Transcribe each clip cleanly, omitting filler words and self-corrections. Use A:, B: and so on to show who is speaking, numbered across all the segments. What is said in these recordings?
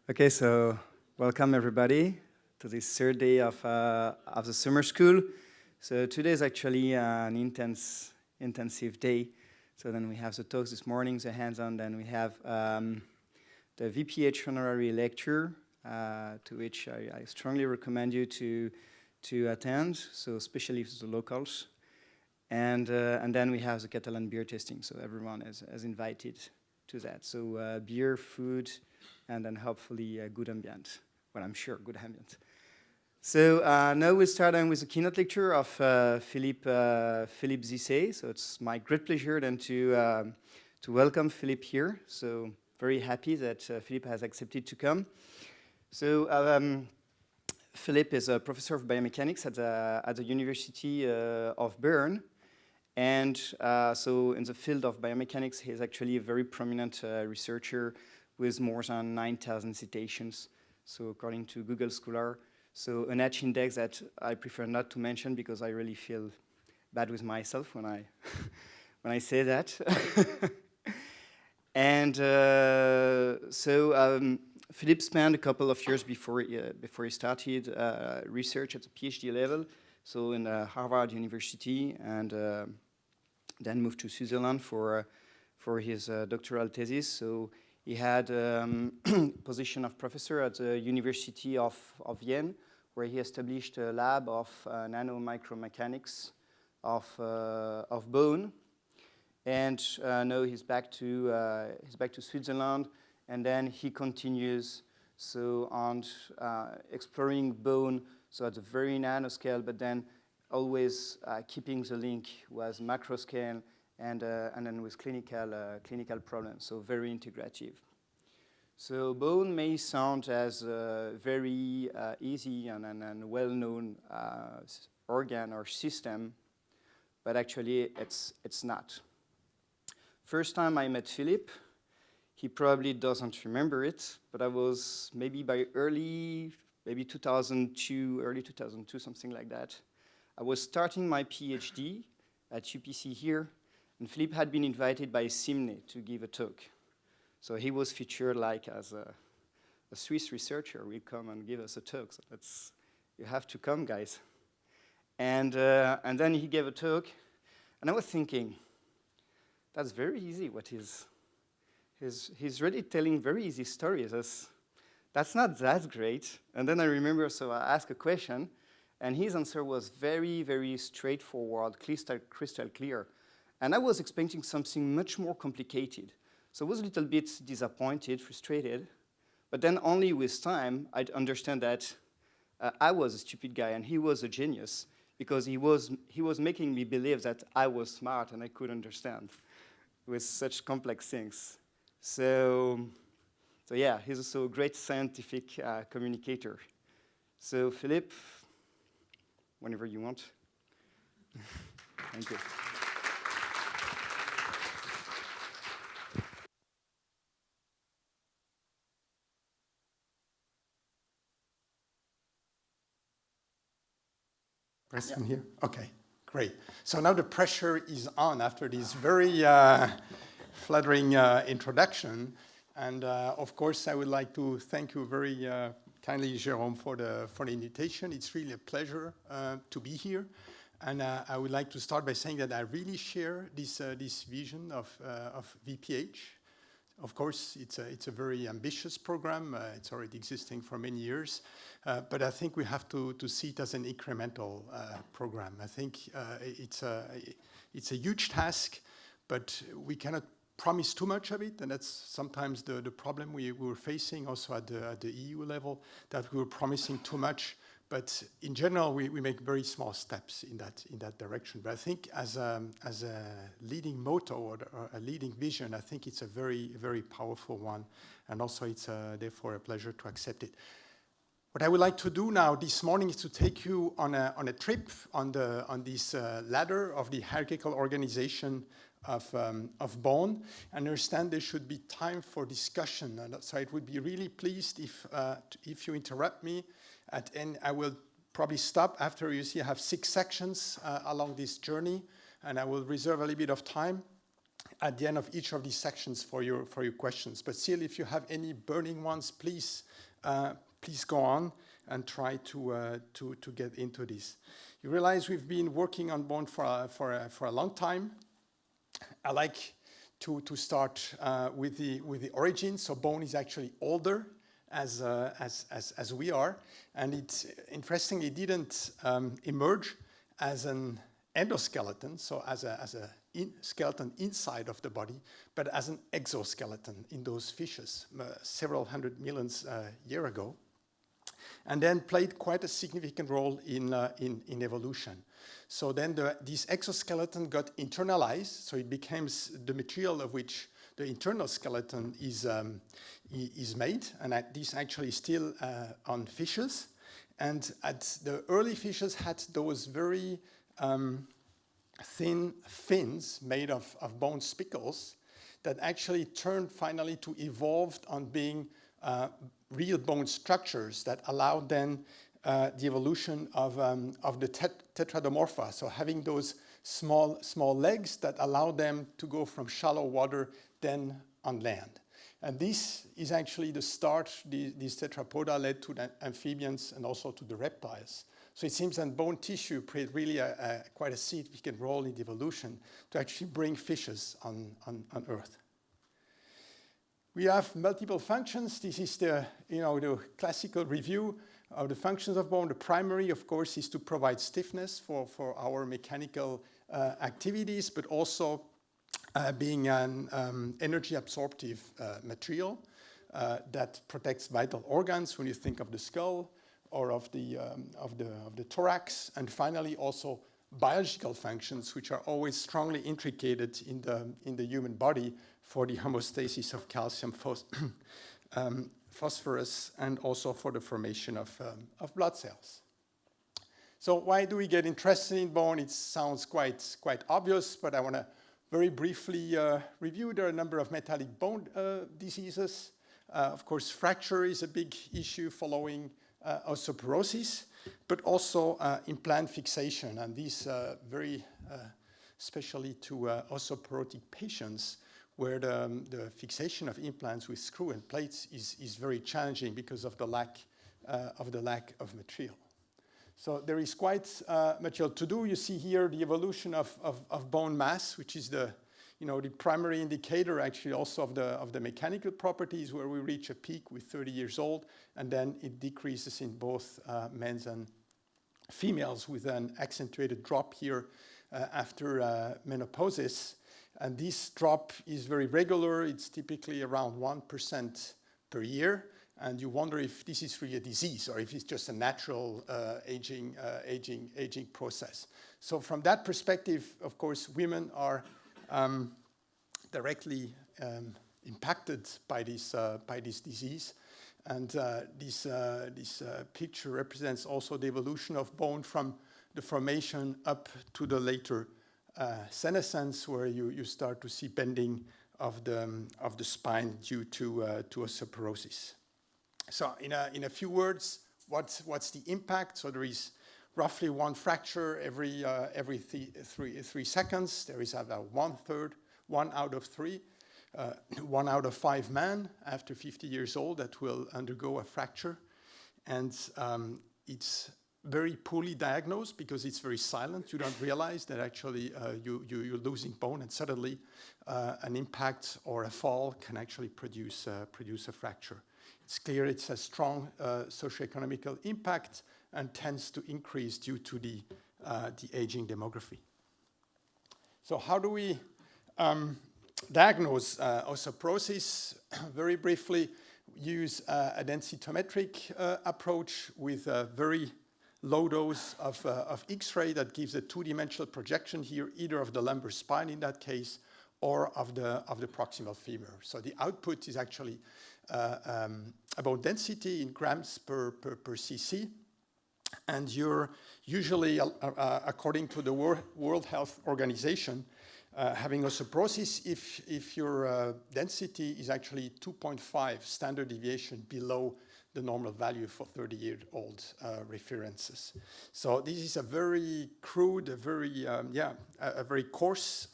A: Okay, so welcome everybody to this third day of the summer school. So today is actually an intensive day. So then we have the talks this morning, the hands-on, then we have the VPH honorary lecture, to which I strongly recommend you to attend, so especially for the locals. And then we have the Catalan beer tasting, so everyone is invited to that. So beer, food, and then hopefully a good ambient. Well, I'm sure, good ambient. So now we'll start with the keynote lecture of Philippe Zysset. So it's my great pleasure then to welcome Philippe here. So very happy that Philippe has accepted to come. So Philippe is a professor of biomechanics at the University of Bern. And so in the field of biomechanics, he's actually a very prominent researcher with more than 9,000 citations, so according to Google Scholar. So an H index that I prefer not to mention because I really feel bad with myself when I when I say that. And Philippe spent a couple of years before he started research at the PhD level, so in Harvard University, and then moved to Switzerland for his doctoral thesis. So he had a position of professor at the University of Vienna, where he established a lab of nanomicromechanics of bone. And now he's back to Switzerland, and then he continues so on exploring bone, so at a very nanoscale, but then always keeping the link with macroscale and then with clinical problems, so very integrative. So bone may sound as a very easy and well-known organ or system, but actually it's not. First time I met Philippe, he probably doesn't remember it, but I was maybe by early 2002, something like that. I was starting my PhD at UPC here, and Philippe had been invited by Simne to give a talk. So he was featured like as a Swiss researcher will come and give us a talk. So you have to come, guys. And then he gave a talk, and I was thinking, that's very easy. He's really telling very easy stories. That's not that great. And then I remember, so I asked a question, and his answer was very, very straightforward, crystal clear. And I was expecting something much more complicated. So I was a little bit disappointed, frustrated. But then only with time, I'd understand that I was a stupid guy and he was a genius, because he was making me believe that I was smart and I could understand with such complex things. So yeah, he's also a great scientific communicator. So Philippe, whenever you want. Thank you.
B: Pressing here? Okay, great. So now the pressure is on after this very flattering introduction. And of course, I would like to thank you very kindly, Jérôme, for the invitation. It's really a pleasure to be here. And I would like to start by saying that I really share this vision of VPH. Of course, it's a very ambitious program. It's already existing for many years. But I think we have to see it as an incremental program. I think it's a huge task, but we cannot promise too much of it, and that's sometimes the problem we were facing also at the EU level, that we were promising too much. But in general, we make very small steps in that direction. But I think as a leading motto or a leading vision, I think it's a very, very powerful one, and also it's therefore a pleasure to accept it. What I would like to do now this morning is to take you on a trip on this ladder of the hierarchical organization of bone. I understand there should be time for discussion, and so I would be really pleased if you interrupt me. And I will probably stop after you see I have 6 sections along this journey, and I will reserve a little bit of time. at the end of each of these sections for your questions. But still, if you have any burning ones, please go on and try to get into this. You realize we've been working on bone for a long time. I like to start with the origin. So bone is actually older as we are, and it interestingly didn't emerge as an endoskeleton, so as a skeleton inside of the body, but as an exoskeleton in those fishes several hundred millions years ago, and then played quite a significant role in evolution. So then this exoskeleton got internalized, so it became the material of which the internal skeleton is made, and this actually is still on fishes. And the early fishes had those very thin fins made of bone spicules that actually turned finally to evolve on being real bone structures that allowed then the evolution of the tetradomorpha, so having those small legs that allow them to go from shallow water then on land. And this is actually the start. These tetrapoda led to the amphibians and also to the reptiles. So it seems that bone tissue played really quite a significant role in the evolution to actually bring fishes on Earth. We have multiple functions. This is the classical review of the functions of bone. The primary, of course, is to provide stiffness for our mechanical activities, but also being an energy absorptive material that protects vital organs when you think of the skull or of the thorax, and finally also biological functions, which are always strongly intricated in the human body for the homeostasis of calcium, phosphorus, and also for the formation of blood cells. So why do we get interested in bone? It sounds quite obvious, but I want to very briefly review. There are a number of metallic bone diseases. Of course, fracture is a big issue following osteoporosis, but also implant fixation, and these very especially to osteoporotic patients, where the fixation of implants with screw and plates is very challenging because of the lack of material. So there is quite material to do. You see here the evolution of bone mass, which is the primary indicator actually also of the mechanical properties, where we reach a peak with 30 years old, and then it decreases in both men's and females with an accentuated drop here after menopause. And this drop is very regular. It's typically around 1% per year. And you wonder if this is really a disease or if it's just a natural aging process. So from that perspective, of course, women are directly impacted by this disease. And this picture represents also the evolution of bone from the formation up to the later senescence, where you start to see bending of the spine due to osteoporosis. So in a few words, what's the impact? So there is roughly one fracture every 3 seconds. There is about 1/3, 1 out of 3, 1 out of 5 men after 50 years old that will undergo a fracture. And it's very poorly diagnosed because it's very silent. You don't realize that actually you're losing bone, and suddenly an impact or a fall can actually produce a fracture. It's clear it's a strong socioeconomical impact and tends to increase due to the aging demography. So how do we diagnose osteoporosis? Very briefly, use a densitometric approach with a very low dose of X-ray that gives a 2-dimensional projection here, either of the lumbar spine in that case, or of the proximal femur. So the output is actually about density in grams per cc. And you're usually, according to the World Health Organization, having osteoporosis if your density is actually 2.5 standard deviation below the normal value for 30-year-old references. So this is a very crude, a very coarse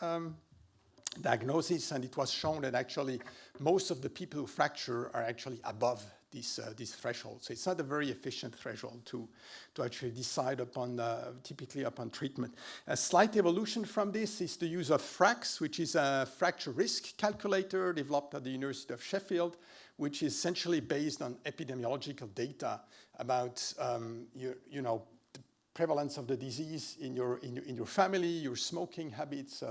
B: diagnosis, and it was shown that actually most of the people who fracture are actually above this threshold. So it's not a very efficient threshold to actually decide upon, typically upon treatment. A slight evolution from this is the use of FRAX, which is a fracture risk calculator developed at the University of Sheffield, which is essentially based on epidemiological data about, you know, the prevalence of the disease in your family, your smoking habits,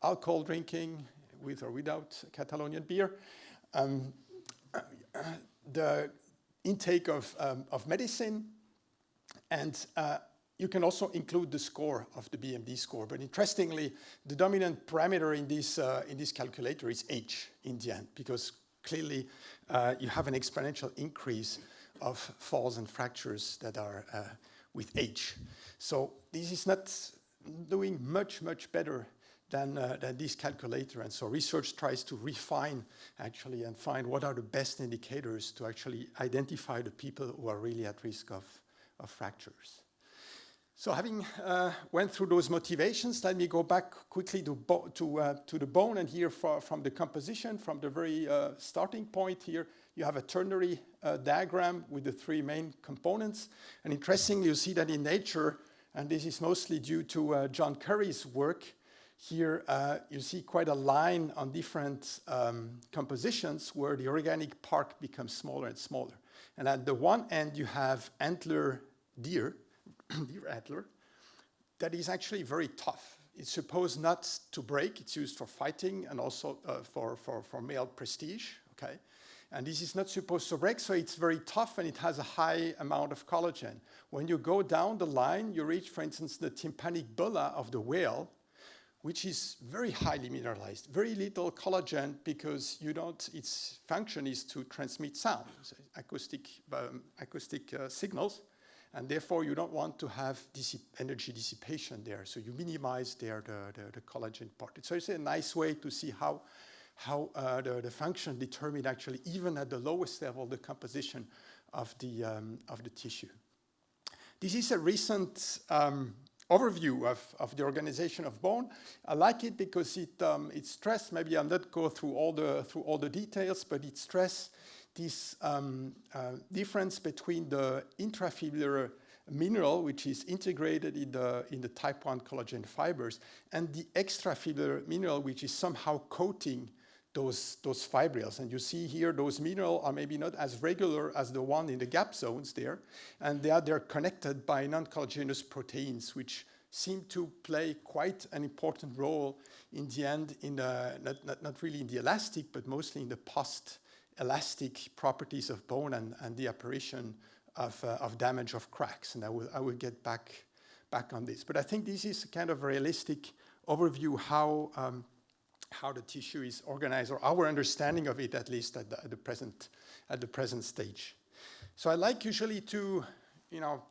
B: alcohol drinking, with or without Catalonian beer, the intake of medicine, and you can also include the score of the BMD score. But interestingly, the dominant parameter in this calculator is age in the end, because clearly you have an exponential increase of falls and fractures that are with age. So this is not doing much better than this calculator. And so research tries to refine actually and find what are the best indicators to actually identify the people who are really at risk of fractures. So having went through those motivations, let me go back quickly to the bone, and here from the composition, from the very starting point here, you have a ternary diagram with the three main components. And interestingly, you see that in nature, and this is mostly due to John Curry's work, here you see quite a line on different compositions where the organic part becomes smaller and smaller. And at the one end, you have antler deer, deer antler, that is actually very tough. It's supposed not to break. It's used for fighting and also for male prestige, okay? And this is not supposed to break, so it's very tough and it has a high amount of collagen. When you go down the line, you reach, for instance, the tympanic bulla of the whale, which is very highly mineralized, very little collagen because its function is to transmit sound, so acoustic signals, and therefore you don't want to have energy dissipation there, so you minimize there the collagen part. So it's a nice way to see how the function determine actually even at the lowest level the composition of the tissue. This is a recent overview of the organization of bone. I like it because it stressed, maybe I'll not go through all the details, but it stressed this difference between the intrafibular mineral, which is integrated in the type 1 collagen fibers, and the extrafibular mineral, which is somehow coating those fibrils. And you see here those minerals are maybe not as regular as the one in the gap zones there, and they're connected by non-collagenous proteins, which seem to play quite an important role in the end, in the, not really in the elastic, but mostly in the post-elastic properties of bone and the apparition of damage of cracks. And I will get back on this. But I think this is kind of a realistic overview how the tissue is organized, or our understanding of it, at least at the present stage. So I like usually to,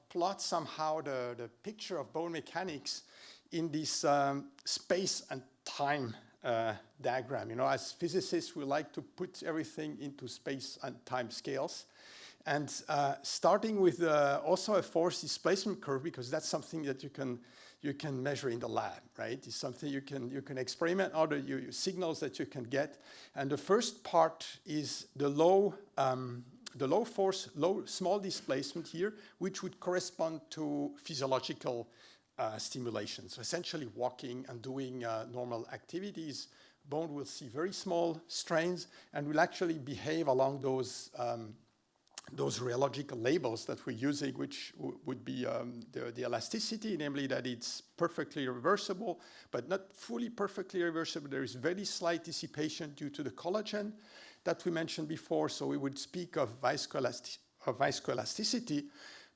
B: plot somehow the picture of bone mechanics in this space and time diagram. As physicists, we like to put everything into space and time scales. And starting with also a force displacement curve, because that's something that you can measure in the lab, right? It's something you can experiment, other signals that you can get. And the first part is the low force, small displacement here, which would correspond to physiological stimulation. So essentially walking and doing normal activities, bone will see very small strains and will actually behave along those rheological labels that we're using, which would be the elasticity, namely that it's perfectly reversible, but not fully perfectly reversible. There is very slight dissipation due to the collagen that we mentioned before, so we would speak of viscoelasticity,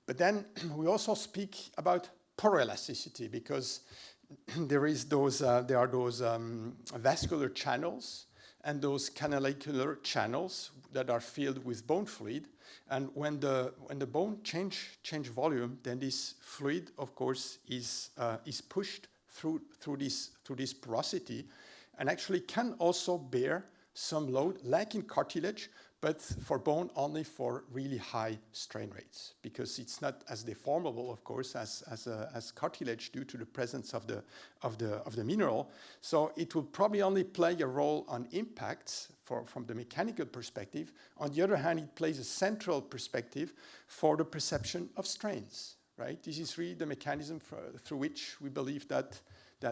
B: but then we also speak about poroelasticity, because there are those vascular channels and those canalicular channels that are filled with bone fluid. And when the bone change volume, then this fluid, of course, is pushed through this porosity, and actually can also bear some load, like in cartilage, but for bone only for really high strain rates, because it's not as deformable, of course, as cartilage due to the presence of the mineral. So it will probably only play a role on impacts from the mechanical perspective. On the other hand, it plays a central perspective for the perception of strains, right? This is really the mechanism through which we believe that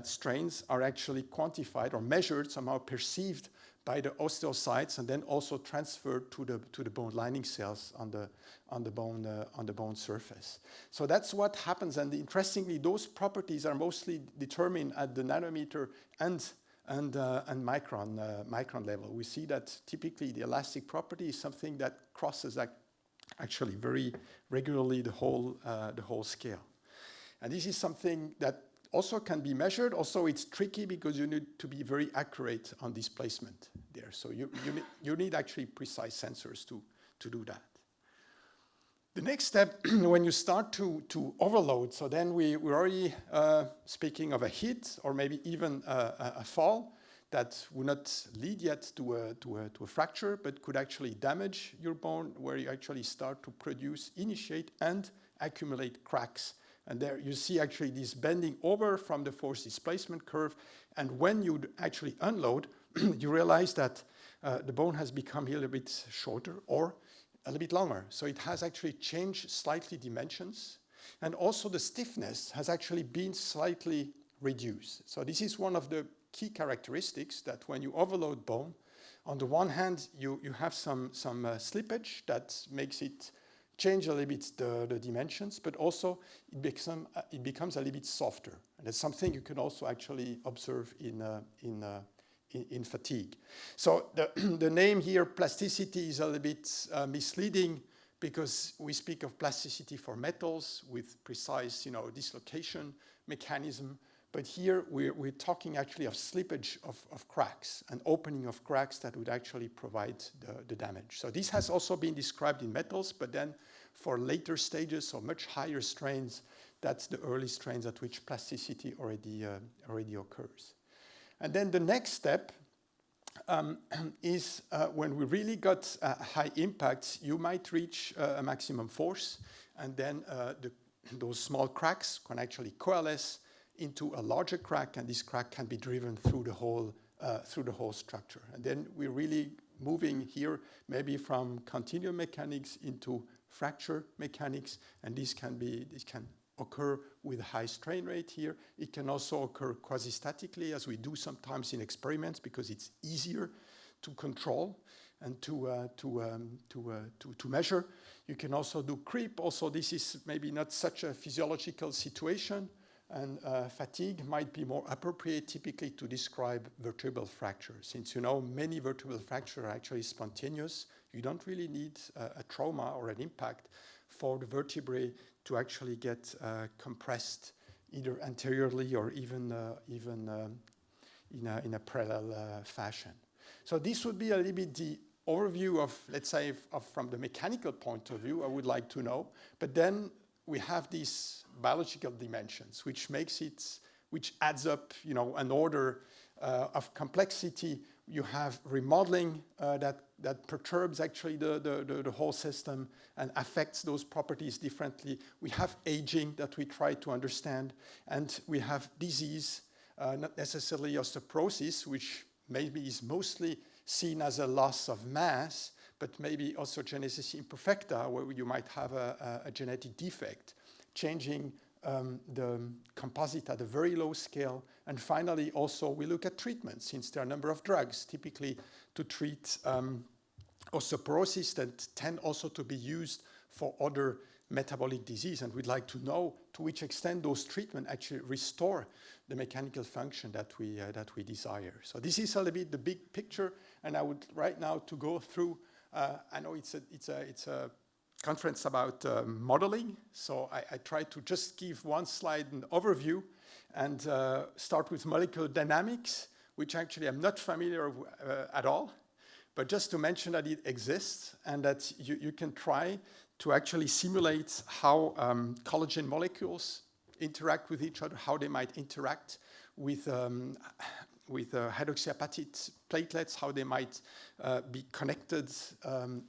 B: strains are actually quantified or measured, somehow perceived by the osteocytes, and then also transferred to the bone lining cells on the bone surface. So that's what happens, and interestingly, those properties are mostly determined at the nanometer and micron level. We see that typically the elastic property is something that crosses actually very regularly the whole scale, and this is something that also can be measured. Also, it's tricky because you need to be very accurate on displacement there. So you need actually precise sensors to do that. The next step, when you start to overload, so then we're already speaking of a hit or maybe even a fall that would not lead yet to a fracture, but could actually damage your bone, where you actually start to initiate and accumulate cracks. And there you see actually this bending over from the force displacement curve. And when you actually unload, you realize that the bone has become a little bit shorter or a little bit longer. So it has actually changed slightly dimensions. And also the stiffness has actually been slightly reduced. So this is one of the key characteristics, that when you overload bone, on the one hand, you have some slippage that makes it change a little bit the dimensions, but also it becomes a little bit softer. And that's something you can also actually observe in fatigue. So the name here, plasticity, is a little bit misleading, because we speak of plasticity for metals with precise, dislocation mechanism. But here we're talking actually of slippage of cracks, and opening of cracks that would actually provide the damage. So this has also been described in metals, but then for later stages or much higher strains, that's the early strains at which plasticity already occurs. And then the next step is when we really got high impacts, you might reach a maximum force, and then those small cracks can actually coalesce into a larger crack, and this crack can be driven through the whole structure. And then we're really moving here maybe from continuum mechanics into fracture mechanics, and this can occur with a high strain rate here. It can also occur quasi-statically, as we do sometimes in experiments, because it's easier to control and to measure. You can also do creep. Also, this is maybe not such a physiological situation, and fatigue might be more appropriate typically to describe vertebral fracture. Since many vertebral fractures are actually spontaneous, you don't really need a trauma or an impact for the vertebrae to actually get compressed either anteriorly or even in a parallel fashion. So this would be a little bit the overview of, let's say, from the mechanical point of view, I would like to know. But then we have these biological dimensions, which adds up, an order of complexity. You have remodeling that perturbs actually the whole system and affects those properties differently. We have aging that we try to understand, and we have disease, not necessarily osteoporosis, which maybe is mostly seen as a loss of mass, but maybe osteogenesis imperfecta, where you might have a genetic defect, changing the composite at a very low scale. And finally, also, we look at treatment, since there are a number of drugs typically to treat osteoporosis that tend also to be used for other metabolic disease. And we'd like to know to which extent those treatments actually restore the mechanical function that we desire. So this is a little bit the big picture, and I would right now to go through. I know it's a conference about modeling, so I try to just give one slide an overview and start with molecular dynamics, which actually I'm not familiar at all, but just to mention that it exists and that you can try to actually simulate how collagen molecules interact with each other, how they might interact with hydroxyapatite platelets, how they might be connected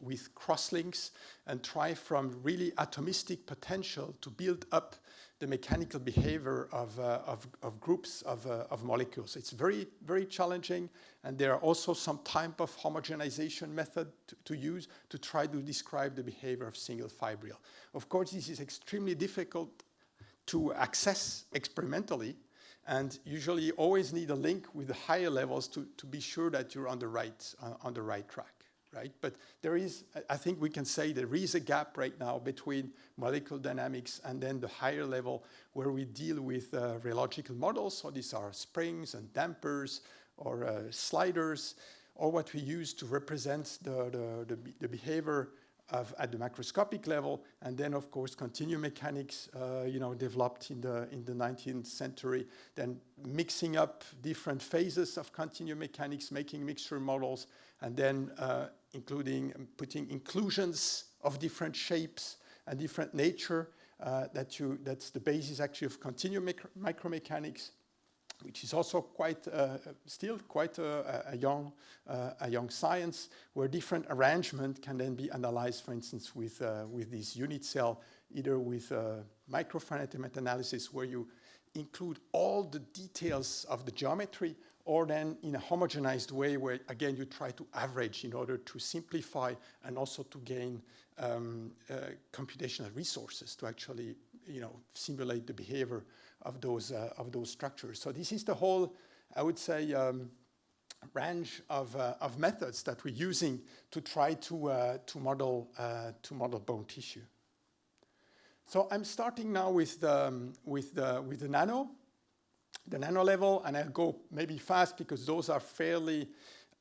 B: with crosslinks, and try from really atomistic potential to build up the mechanical behavior of groups of molecules. It's very, very challenging, and there are also some type of homogenization method to use to try to describe the behavior of single fibril. Of course, this is extremely difficult to access experimentally, and usually always need a link with the higher levels to be sure that you're on the right track. Right? But there is, I think we can say there is a gap right now between molecular dynamics and then the higher level where we deal with rheological models. So these are springs and dampers or sliders, or what we use to represent the behavior at the macroscopic level. And then, of course, continuum mechanics, developed in the 19th century, then mixing up different phases of continuum mechanics, making mixture models, and then putting inclusions of different shapes and different nature. That's the basis actually of continuum micromechanics, which is also still quite a young science, where different arrangement can then be analyzed, for instance, with this unit cell, either with microfinite meta-analysis, where you include all the details of the geometry, or then in a homogenized way where, again, you try to average in order to simplify and also to gain computational resources to actually, simulate the behavior of those structures. So this is the whole, I would say, range of methods that we're using to try to model bone tissue. So I'm starting now with the nano level, and I'll go maybe fast because those are fairly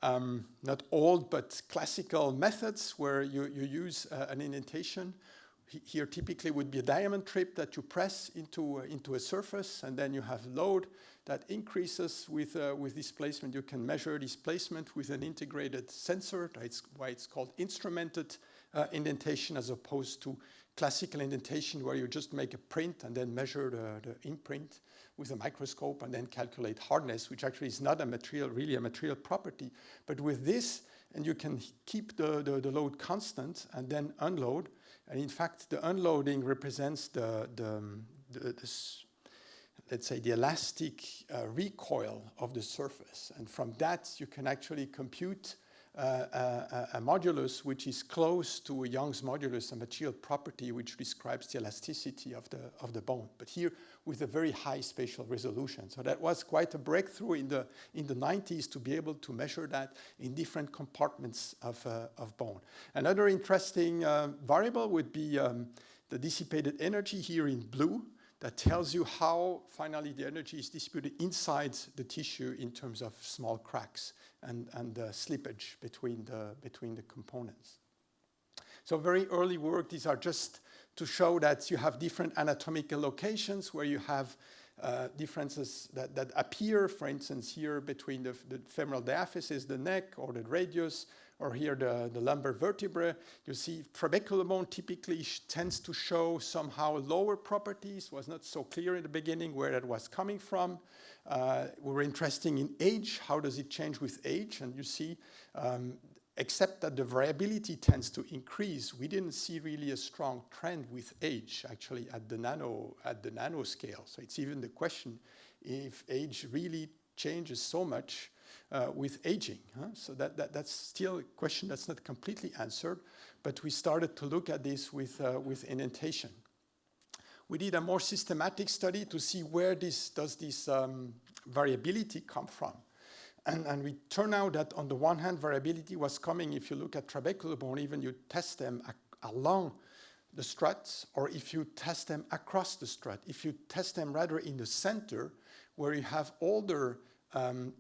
B: not old but classical methods where you use an indentation. Here typically would be a diamond trip that you press into a surface, and then you have load that increases with displacement. You can measure displacement with an integrated sensor. That's why it's called instrumented indentation, as opposed to classical indentation where you just make a print and then measure the imprint with a microscope and then calculate hardness, which actually is not really a material property. But with this, and you can keep the load constant and then unload. And in fact, the unloading represents let's say the elastic recoil of the surface. And from that, you can actually compute a modulus which is close to a Young's modulus, a material property which describes the elasticity of the bone, but here with a very high spatial resolution. So that was quite a breakthrough in the 90s to be able to measure that in different compartments of bone. Another interesting variable would be the dissipated energy here in blue. That tells you how finally the energy is distributed inside the tissue in terms of small cracks and slippage between the components. So very early work, these are just to show that you have different anatomical locations where you have differences that appear, for instance, here between the femoral diaphysis, the neck, or the radius, or here the lumbar vertebrae. You see trabecular bone typically tends to show somehow lower properties. Was not so clear in the beginning where that was coming from. We were interested in age. How does it change with age? And you see, except that the variability tends to increase, we didn't see really a strong trend with age, actually, at the nano scale. So it's even the question if age really changes so much with aging. So that's still a question that's not completely answered, but we started to look at this with indentation. We did a more systematic study to see where does this variability come from. And we turned out that on the one hand, variability was coming if you look at trabecular bone, even you test them along the struts, or if you test them across the strut. If you test them rather in the center, where you have older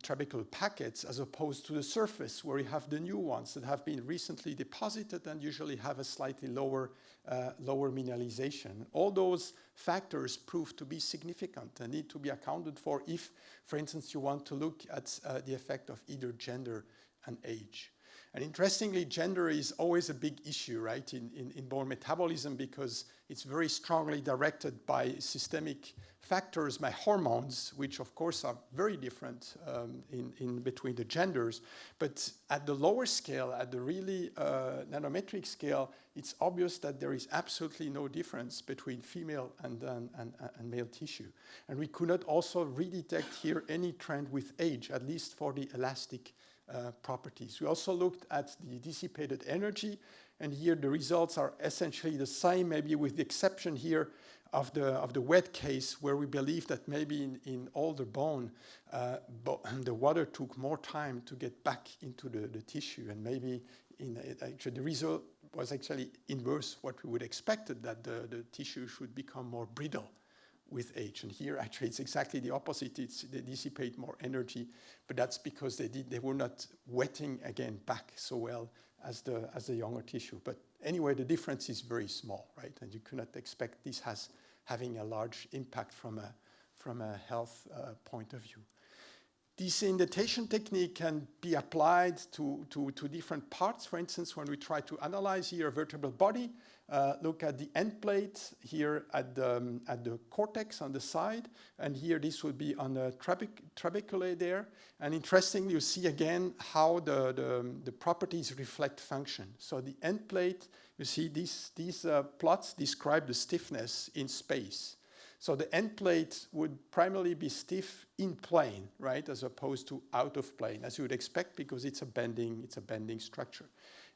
B: trabecular packets, as opposed to the surface, where you have the new ones that have been recently deposited and usually have a slightly lower mineralization. All those factors prove to be significant and need to be accounted for if, for instance, you want to look at the effect of either gender and age. And interestingly, gender is always a big issue, right, in bone metabolism, because it's very strongly directed by systemic factors, by hormones, which of course are very different in between the genders. But at the lower scale, at the really nanometric scale, it's obvious that there is absolutely no difference between female and male tissue. And we could not also redetect here any trend with age, at least for the elastic properties. We also looked at the dissipated energy, and here the results are essentially the same, maybe with the exception here of the wet case, where we believe that maybe in older bone, the water took more time to get back into the tissue, and maybe actually the result was actually inverse what we would expected, that the tissue should become more brittle with age. And here actually it's exactly the opposite. They dissipate more energy, but that's because they were not wetting again back so well as the younger tissue. But anyway, the difference is very small, right? And you cannot expect this having a large impact from a health point of view. This indentation technique can be applied to different parts. For instance, when we try to analyze here a vertebral body, look at the end plate here at the cortex on the side, and here this would be on the trabeculae there. And interestingly, you see again how the properties reflect function. So the end plate, you see these plots describe the stiffness in space. So the end plate would primarily be stiff in plane, right, as opposed to out of plane, as you would expect, because it's a bending structure.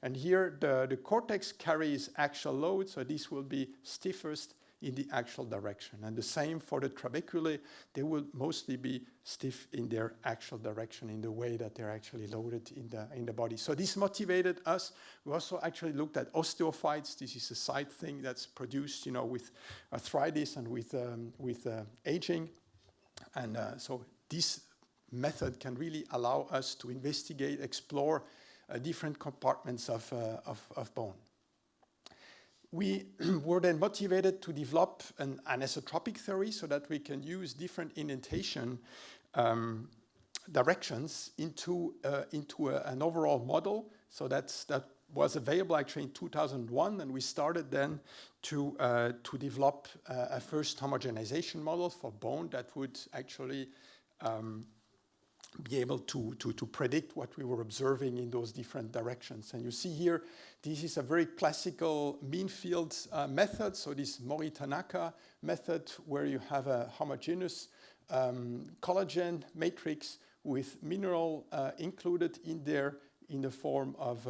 B: And here the cortex carries axial load, so this will be stiffest in the axial direction. And the same for the trabeculae, they will mostly be stiff in their axial direction in the way that they're actually loaded in the body. So this motivated us. We also actually looked at osteophytes. This is a side thing that's produced, with arthritis and with aging. And so this method can really allow us to investigate, explore different compartments of bone. We were then motivated to develop an anisotropic theory so that we can use different indentation directions into an overall model. So that was available actually in 2001, and we started then to develop a first homogenization model for bone that would actually be able to predict what we were observing in those different directions. And you see here, this is a very classical mean field method. So this Mori-Tanaka method, where you have a homogeneous collagen matrix with mineral included in there in the form of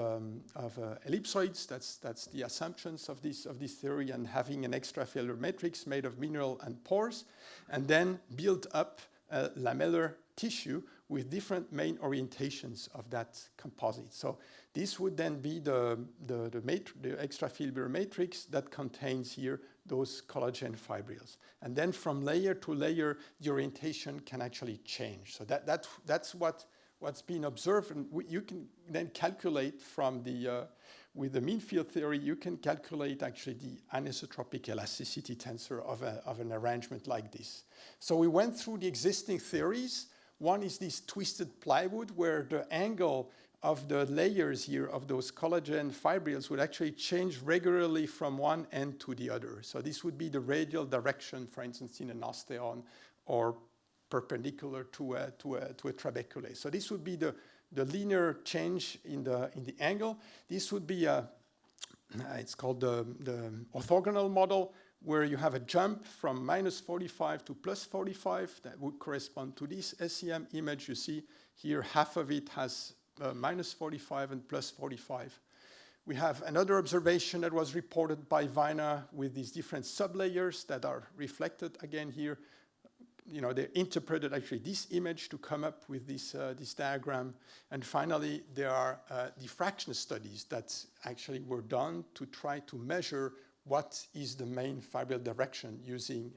B: ellipsoids. That's the assumptions of this theory, and having an extracellular matrix made of mineral and pores, and then build up a lamellar tissue with different main orientations of that composite. So this would then be the extrafibular matrix that contains here those collagen fibrils. And then from layer to layer, the orientation can actually change. So that's what's been observed. And you can then calculate from with the mean field theory, you can calculate actually the anisotropic elasticity tensor of an arrangement like this. So we went through the existing theories. One is this twisted plywood, where the angle of the layers here of those collagen fibrils would actually change regularly from one end to the other. So this would be the radial direction, for instance, in an osteon, or perpendicular to a trabeculae. So this would be the linear change in the angle. This would be it's called the orthogonal model, where you have a jump from -45 to +45. That would correspond to this SEM image. You see here, half of it has -45 and +45. We have another observation that was reported by Weiner with these different sublayers that are reflected again here. They interpreted actually this image to come up with this diagram. And finally, there are diffraction studies that actually were done to try to measure what is the main fibril direction using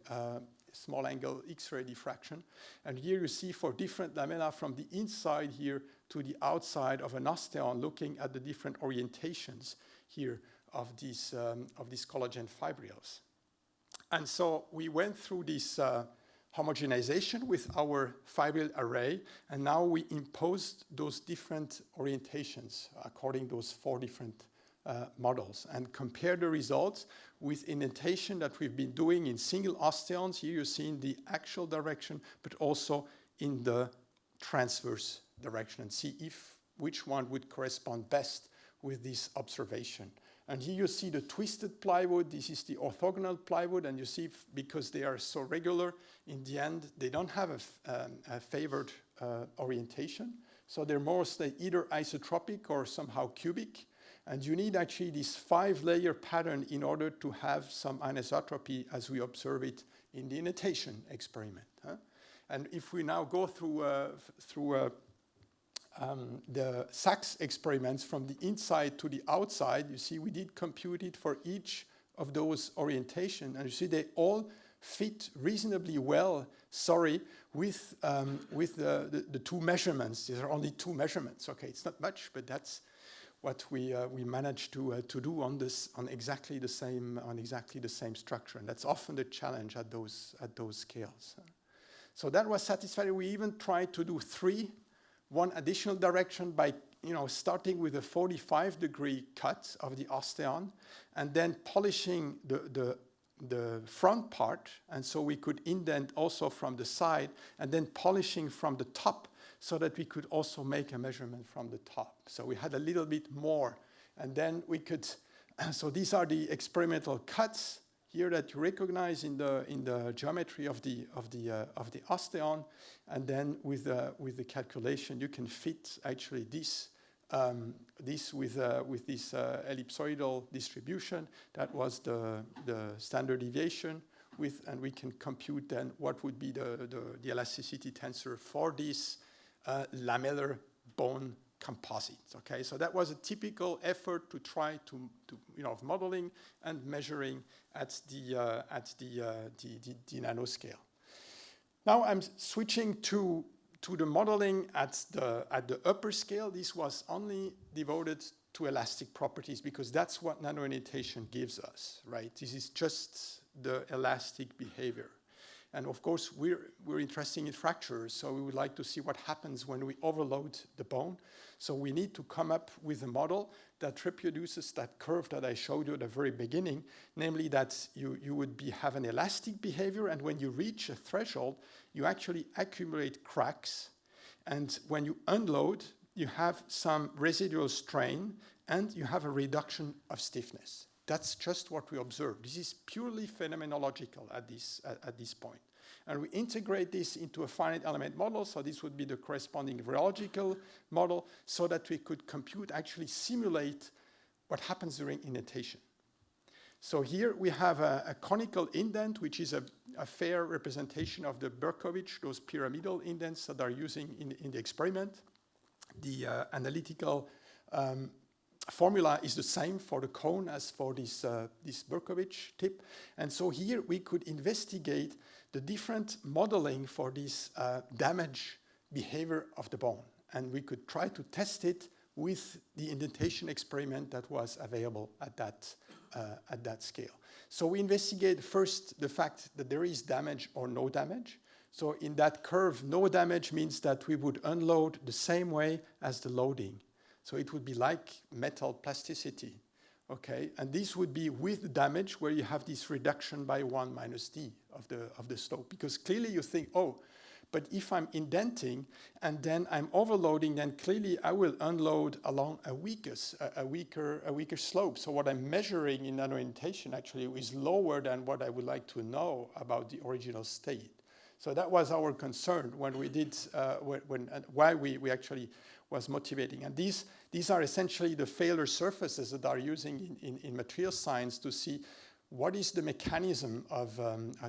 B: small angle X-ray diffraction. And here you see for different lamella from the inside here to the outside of an osteon, looking at the different orientations here of these collagen fibrils. And so we went through this homogenization with our fibril array, and now we imposed those different orientations according to those 4 different models, and compare the results with indentation that we've been doing in single osteons. Here you see in the axial direction, but also in the transverse direction, and see which one would correspond best with this observation. And here you see the twisted plywood. This is the orthogonal plywood, and you see because they are so regular, in the end, they don't have a favored orientation. So they're mostly either isotropic or somehow cubic. And you need actually this 5-layer pattern in order to have some anisotropy as we observe it in the indentation experiment. And if we now go through the Sachs experiments from the inside to the outside, you see we did compute it for each of those orientation, and you see they all fit reasonably well, with the 2 measurements. These are only 2 measurements. Okay, it's not much, but that's what we managed to do on exactly the same structure, and that's often the challenge at those scales. So that was satisfactory. We even tried to do 1 additional direction by starting with a 45-degree cut of the osteon and then polishing the front part, and so we could indent also from the side, and then polishing from the top so that we could also make a measurement from the top. So we had a little bit more, and then we could, so these are the experimental cuts here that you recognize in the geometry of the osteon, and then with the calculation you can fit actually this with this ellipsoidal distribution. That was the standard deviation and we can compute then what would be the elasticity tensor for this lamellar bone composite. Okay, so that was a typical effort to try to modeling and measuring at the nanoscale. Now I'm switching to the modeling at the upper scale. This was only devoted to elastic properties because that's what nanoindentation gives us, right? This is just the elastic behavior. And of course, we're interested in fractures, so we would like to see what happens when we overload the bone. So we need to come up with a model that reproduces that curve that I showed you at the very beginning, namely that you would have an elastic behavior, and when you reach a threshold, you actually accumulate cracks. And when you unload, you have some residual strain, and you have a reduction of stiffness. That's just what we observe. This is purely phenomenological at this point. And we integrate this into a finite element model, so this would be the corresponding Hierarchical model, so that we could actually simulate what happens during indentation. So here we have a conical indent, which is a fair representation of the Berkovich, those pyramidal indents that are using in the experiment. The analytical formula is the same for the cone as for this Berkovich tip. And so here we could investigate the different modeling for this damage behavior of the bone. And we could try to test it with the indentation experiment that was available at that scale. So we investigate first the fact that there is damage or no damage. So in that curve, no damage means that we would unload the same way as the loading. So it would be like metal plasticity, okay? And this would be with damage where you have this reduction by 1 minus d of the slope. Because clearly you think, oh, but if I'm indenting and then I'm overloading, then clearly I will unload along a weaker slope. So what I'm measuring in nanoindentation actually is lower than what I would like to know about the original state. So that was our concern when we did, why we actually was motivating. And these are essentially the failure surfaces that are using in material science to see what is the mechanism of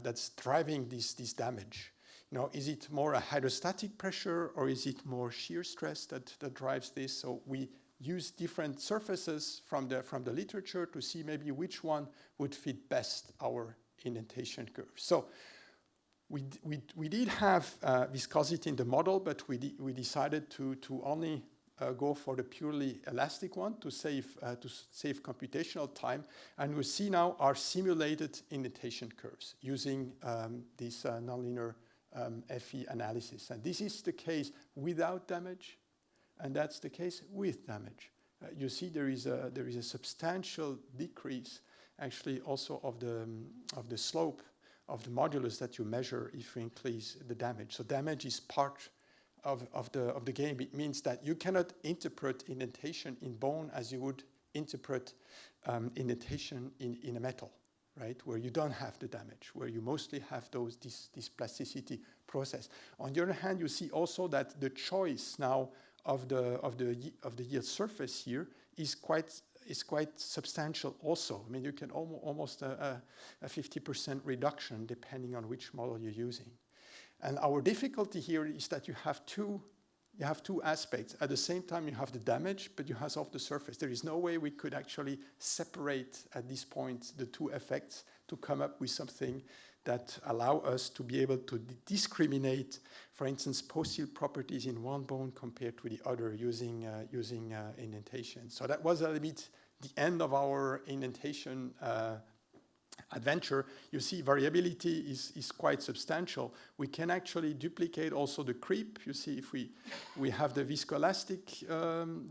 B: that's driving this damage. You know, is it more a hydrostatic pressure or is it more shear stress that drives this? So we use different surfaces from the literature to see maybe which one would fit best our indentation curve. So we did have viscosity in the model, but we decided to only go for the purely elastic one to save computational time. And we see now our simulated indentation curves using these nonlinear FE analysis. And this is the case without damage, and that's the case with damage. You see there is a substantial decrease actually also of the slope of the modulus that you measure if you increase the damage. So damage is part of the game. It means that you cannot interpret indentation in bone as you would interpret indentation in a metal, right? Where you don't have the damage, where you mostly have this plasticity process. On the other hand, you see also that the choice now of the yield surface here is quite substantial also. I mean, you can almost a 50% reduction depending on which model you're using. And our difficulty here is that you have two aspects. At the same time, you have the damage, but you have off the surface. There is no way we could actually separate at this point the two effects to come up with something that allow us to be able to discriminate, for instance, post-yield properties in one bone compared to the other using indentation. So that was a little bit the end of our indentation adventure. You see variability is quite substantial. We can actually duplicate also the creep. You see if we have the viscoelastic,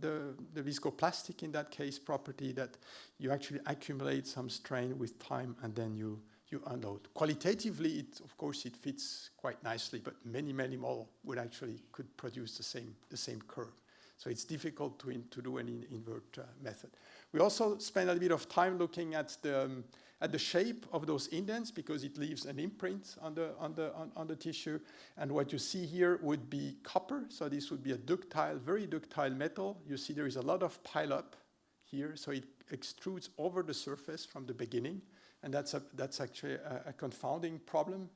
B: the viscoplastic in that case property that you actually accumulate some strain with time and then you unload. Qualitatively, of course, it fits quite nicely, but many models could produce the same curve. So it's difficult to do an invert method. We also spend a little bit of time looking at the shape of those indents because it leaves an imprint on the tissue. And what you see here would be copper. So this would be a ductile, very ductile metal. You see there is a lot of pileup here, so it extrudes over the surface from the beginning. And that's actually a confounding problem,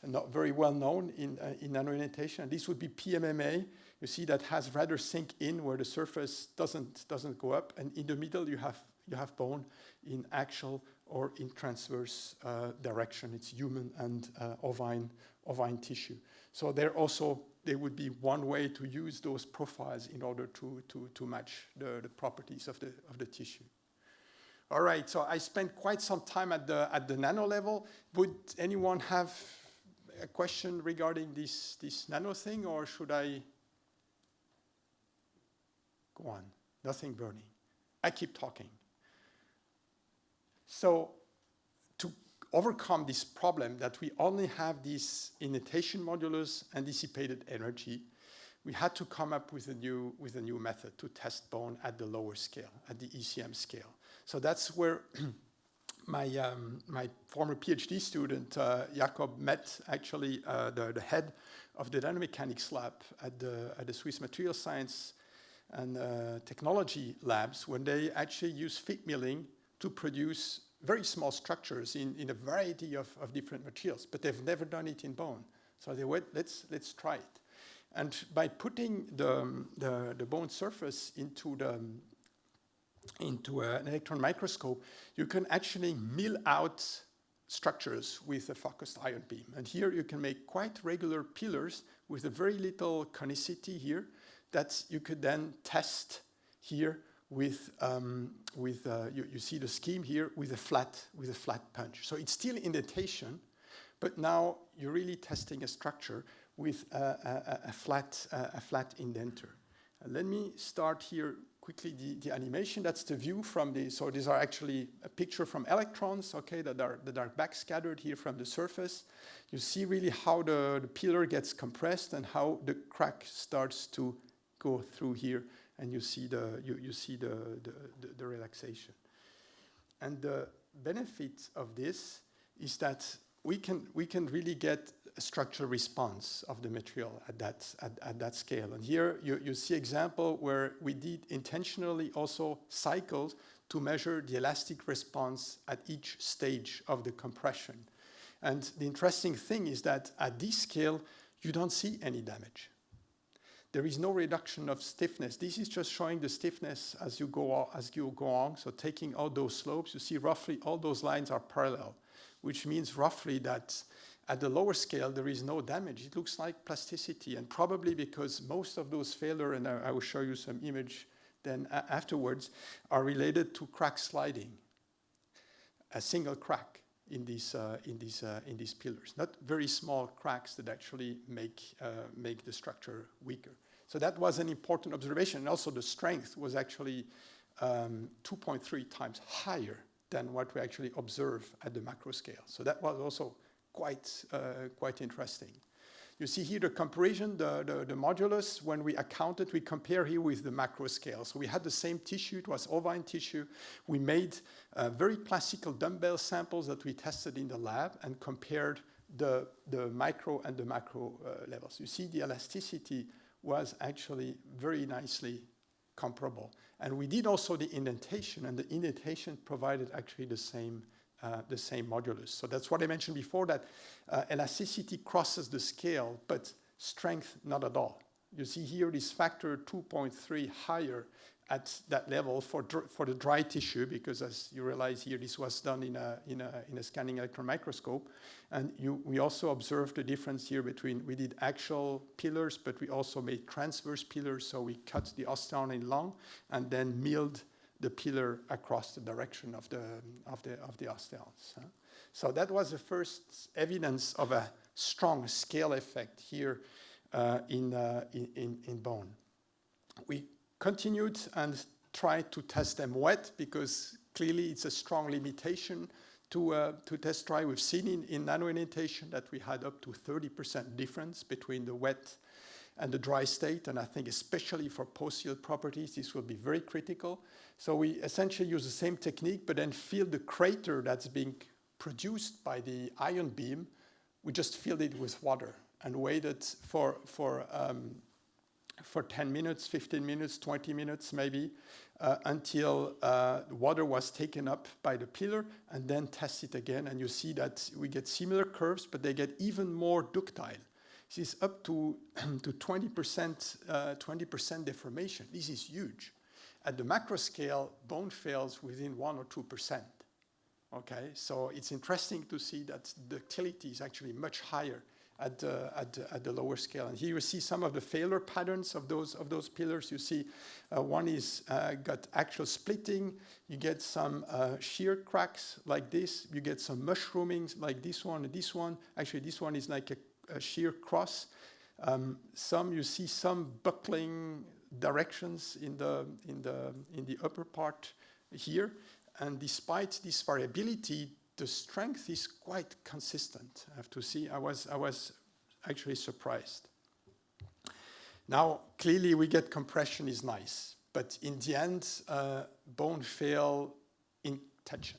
B: and not very well known in nanoindentation. This would be PMMA. You see that has rather sink in where the surface doesn't go up, and in the middle you have bone in axial or in transverse direction. It's human and ovine tissue. So there would be one way to use those profiles in order to match the properties of the tissue. All right, so I spent quite some time at the nano level. Would anyone have a question regarding this nano thing, or should I go on? Nothing burning. I keep talking. So to overcome this problem that we only have this indentation modulus and dissipated energy, we had to come up with a new method to test bone at the lower scale, at the ECM scale. So that's where my former PhD student, Jakob, met actually the head of the nanomechanics lab at the Swiss Material Science and Technology labs when they actually use fit milling to produce very small structures in a variety of different materials, but they've never done it in bone. So they went, let's try it. And by putting the bone surface into an electron microscope, you can actually mill out structures with a focused ion beam. And here you can make quite regular pillars with a very little conicity here that you could then test here with you see the scheme here with a flat punch. So it's still indentation, but now you're really testing a structure with a flat indenter. Let me start here quickly the animation. That's the view from so these are actually a picture from electrons, okay, that are backscattered here from the surface. You see really how the pillar gets compressed and how the crack starts to go through here, and you see the relaxation. And the benefit of this is that we can really get a structural response of the material at that scale. And here you see example where we did intentionally also cycles to measure the elastic response at each stage of the compression. And the interesting thing is that at this scale, you don't see any damage. There is no reduction of stiffness. This is just showing the stiffness as you go on. So taking out those slopes, you see roughly all those lines are parallel, which means roughly that at the lower scale, there is no damage. It looks like plasticity, and probably because most of those failure, and I will show you some image then afterwards, are related to crack sliding, a single crack. in these pillars. Not very small cracks that actually make the structure weaker. So that was an important observation. And also the strength was actually 2.3 times higher than what we actually observe at the macro scale. So that was also quite interesting. You see here the comparison, the modulus, when we account it, we compare here with the macro scale. So we had the same tissue, it was ovine tissue. We made very classical dumbbell samples that we tested in the lab and compared the micro and the macro levels. You see the elasticity was actually very nicely comparable. And we did also the indentation, and the indentation provided actually the same modulus. So that's what I mentioned before, that elasticity crosses the scale, but strength not at all. You see here this factor 2.3 higher at that level for the dry tissue, because as you realize here, this was done in a scanning electron microscope. And we also observed the difference here between, we did axial pillars, but we also made transverse pillars. So we cut the osteon in long and then milled the pillar across the direction of the osteons. So that was the first evidence of a strong scale effect here in bone. We continued and tried to test them wet, because clearly it's a strong limitation to test dry. We've seen in nano indentation that we had up to 30% difference between the wet and the dry state, and I think especially for post-yield properties, this will be very critical. So we essentially use the same technique, but then fill the crater that's being produced by the ion beam. We just filled it with water and waited for 10 minutes, 15 minutes, 20 minutes maybe, until water was taken up by the pillar, and then test it again. And you see that we get similar curves, but they get even more ductile. This is up to 20% deformation. This is huge. At the macro scale, bone fails within 1 or 2%. Okay, so it's interesting to see that ductility is actually much higher at the lower scale. And here you see some of the failure patterns of those pillars. You see one is got actual splitting. You get some shear cracks like this. You get some mushroomings like this one and this one. Actually, this one is like a shear cross. You see some buckling directions in the upper part here. And despite this variability, the strength is quite consistent. I have to see, I was actually surprised. Now, clearly we get compression is nice, but in the end, bone fail in tension.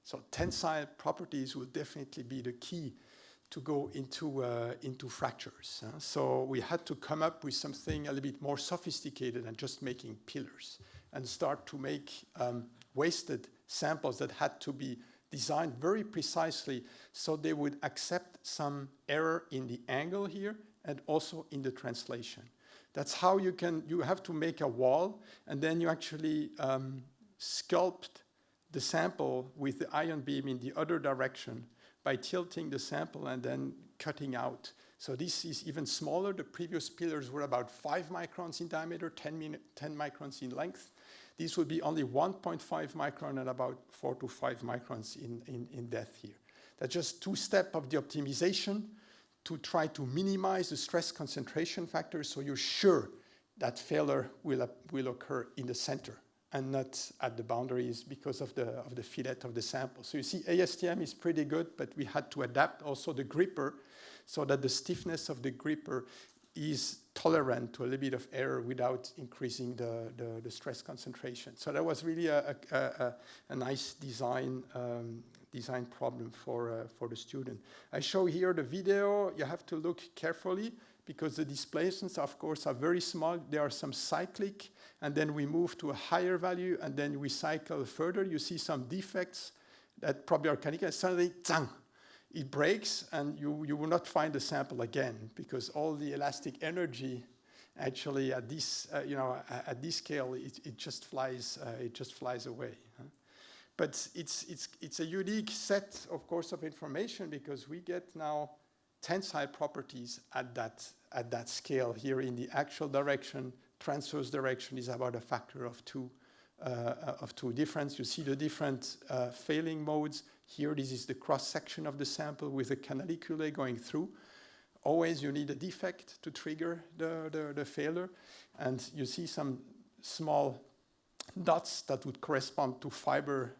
B: So tensile properties will definitely be the key to go into fractures. So we had to come up with something a little bit more sophisticated than just making pillars, and start to make wasted samples that had to be designed very precisely so they would accept some error in the angle here and also in the translation. That's how you have to make a wall, and then you actually sculpt the sample with the ion beam in the other direction by tilting the sample and then cutting out. So this is even smaller. The previous pillars were about 5 microns in diameter, 10 microns in length. These would be only 1.5 micron and about 4 to 5 microns in depth here. That's just 2 steps of the optimization to try to minimize the stress concentration factor, so you're sure that failure will occur in the center and not at the boundaries because of the fillet of the sample. So you see ASTM is pretty good, but we had to adapt also the gripper so that the stiffness of the gripper is tolerant to a little bit of error without increasing the stress concentration. So that was really a nice design problem for the student. I show here the video. You have to look carefully because the displacements, of course, are very small. There are some cyclic, and then we move to a higher value, and then we cycle further. You see some defects that probably are conical, and suddenly, zang, it breaks, and you will not find the sample again because all the elastic energy, actually, at this at this scale, it just flies away. But it's a unique set, of course, of information because we get now tensile properties at that scale here in the axial direction. Transverse direction is about a factor of 2 difference. You see the different failing modes. Here, this is the cross-section of the sample with a canalicule going through. Always you need a defect to trigger the failure. And you see some small dots that would correspond to fiber,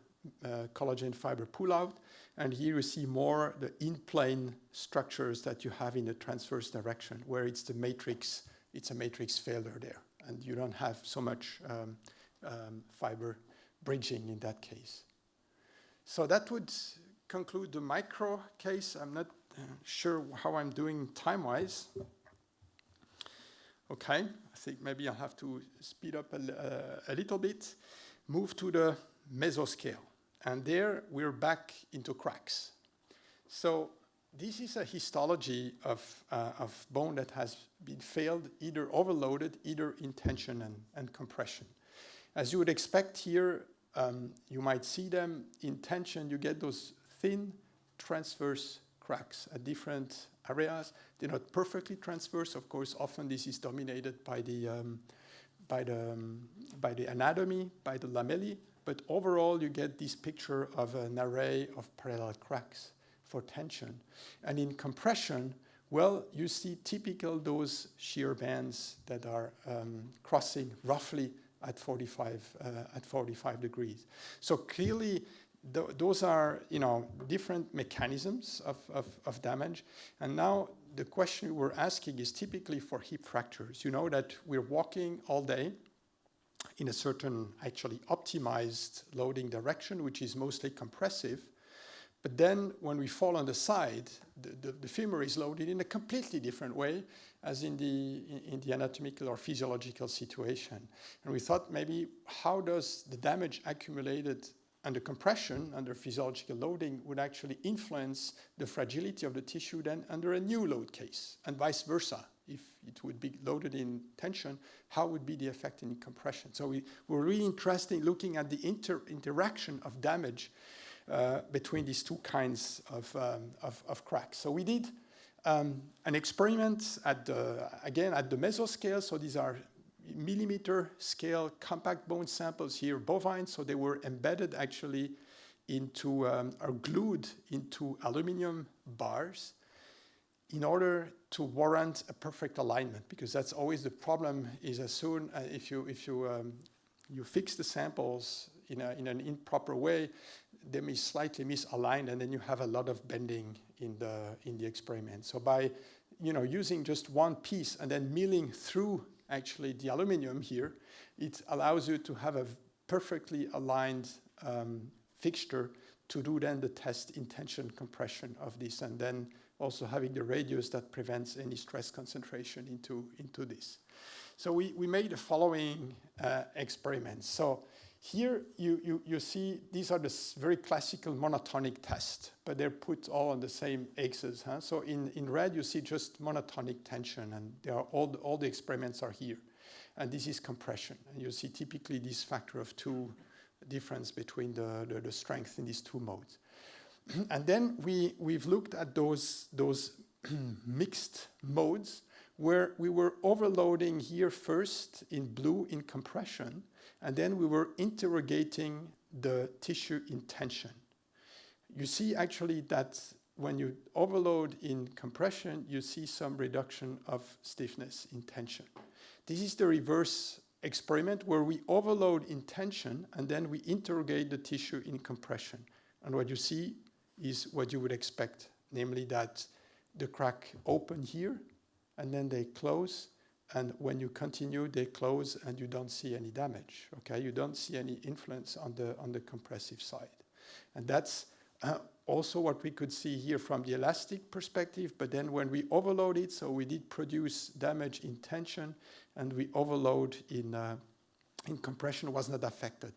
B: collagen fiber pullout. And here you see more the in-plane structures that you have in the transverse direction, where it's a matrix failure there. And you don't have so much fiber bridging in that case. So that would conclude the micro case. I'm not sure how I'm doing time-wise. Okay, I think maybe I'll have to speed up a little bit. Move to the mesoscale. And there we're back into cracks. So this is a histology of bone that has been failed, either overloaded, either in tension and compression. As you would expect here, you might see them in tension. You get those thin transverse cracks at different areas. They're not perfectly transverse. Of course, often this is dominated by the anatomy, by the lamellae. But overall, you get this picture of an array of parallel cracks for tension. And in compression, well, you see typical those shear bands that are crossing roughly at 45 degrees. So clearly, those are different mechanisms of damage. And now the question we're asking is typically for hip fractures. You know that we're walking all day in a certain actually optimized loading direction, which is mostly compressive. But then when we fall on the side, the femur is loaded in a completely different way as in the anatomical or physiological situation. And we thought maybe how does the damage accumulated under compression, under physiological loading, would actually influence the fragility of the tissue then under a new load case, and vice versa. If it would be loaded in tension, how would be the effect in compression? So we were really interested in looking at the interaction of damage between these two kinds of cracks. So we did an experiment at the mesoscale. So these are millimeter scale compact bone samples here, bovine. So they were embedded actually into or glued into aluminum bars in order to warrant a perfect alignment, because that's always the problem. Is as soon if you fix the samples in an improper way, they may slightly misaligned, and then you have a lot of bending in the experiment. So by using just one piece and then milling through actually the aluminum here, it allows you to have a perfectly aligned fixture to do then the test in tension compression of this, and then also having the radius that prevents any stress concentration into this. So we made the following experiments. So here you see these are the very classical monotonic tests, but they're put all on the same axis. Huh? So in red you see just monotonic tension, and they are all the experiments are here. And this is compression. And you see typically this factor of 2 difference between the strength in these two modes. And then we've looked at those mixed modes where we were overloading here first in blue in compression, and then we were interrogating the tissue in tension. You see actually that when you overload in compression, you see some reduction of stiffness in tension. This is the reverse experiment where we overload in tension and then we interrogate the tissue in compression. And what you see is what you would expect, namely that the crack open here and then they close, and when you continue they close and you don't see any damage. Okay, you don't see any influence on the compressive side. And that's also what we could see here from the elastic perspective, but then when we overload it, so we did produce damage in tension, and we overload in compression was not affected.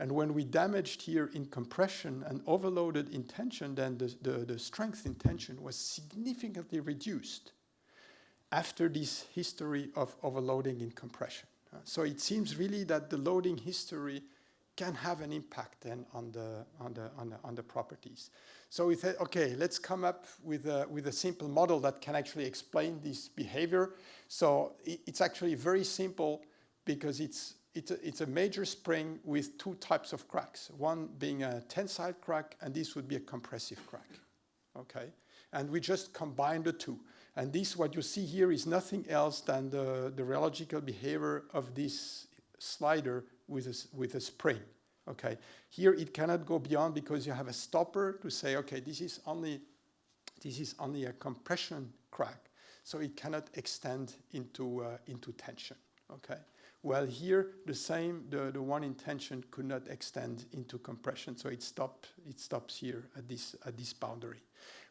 B: And when we damaged here in compression and overloaded in tension, then the strength in tension was significantly reduced after this history of overloading in compression. So it seems really that the loading history can have an impact then on the properties. So we said, okay, let's come up with a simple model that can actually explain this behavior. So it's actually very simple because it's it's a major spring with two types of cracks, one being a tensile crack, and this would be a compressive crack, okay? And we just combine the two. And this, what you see here, is nothing else than the rheological behavior of this slider with a spring, okay? Here it cannot go beyond because you have a stopper to say, okay, this is only a compression crack, so it cannot extend into tension, okay? Well, here the same, the one in tension could not extend into compression, so it stops here at this boundary.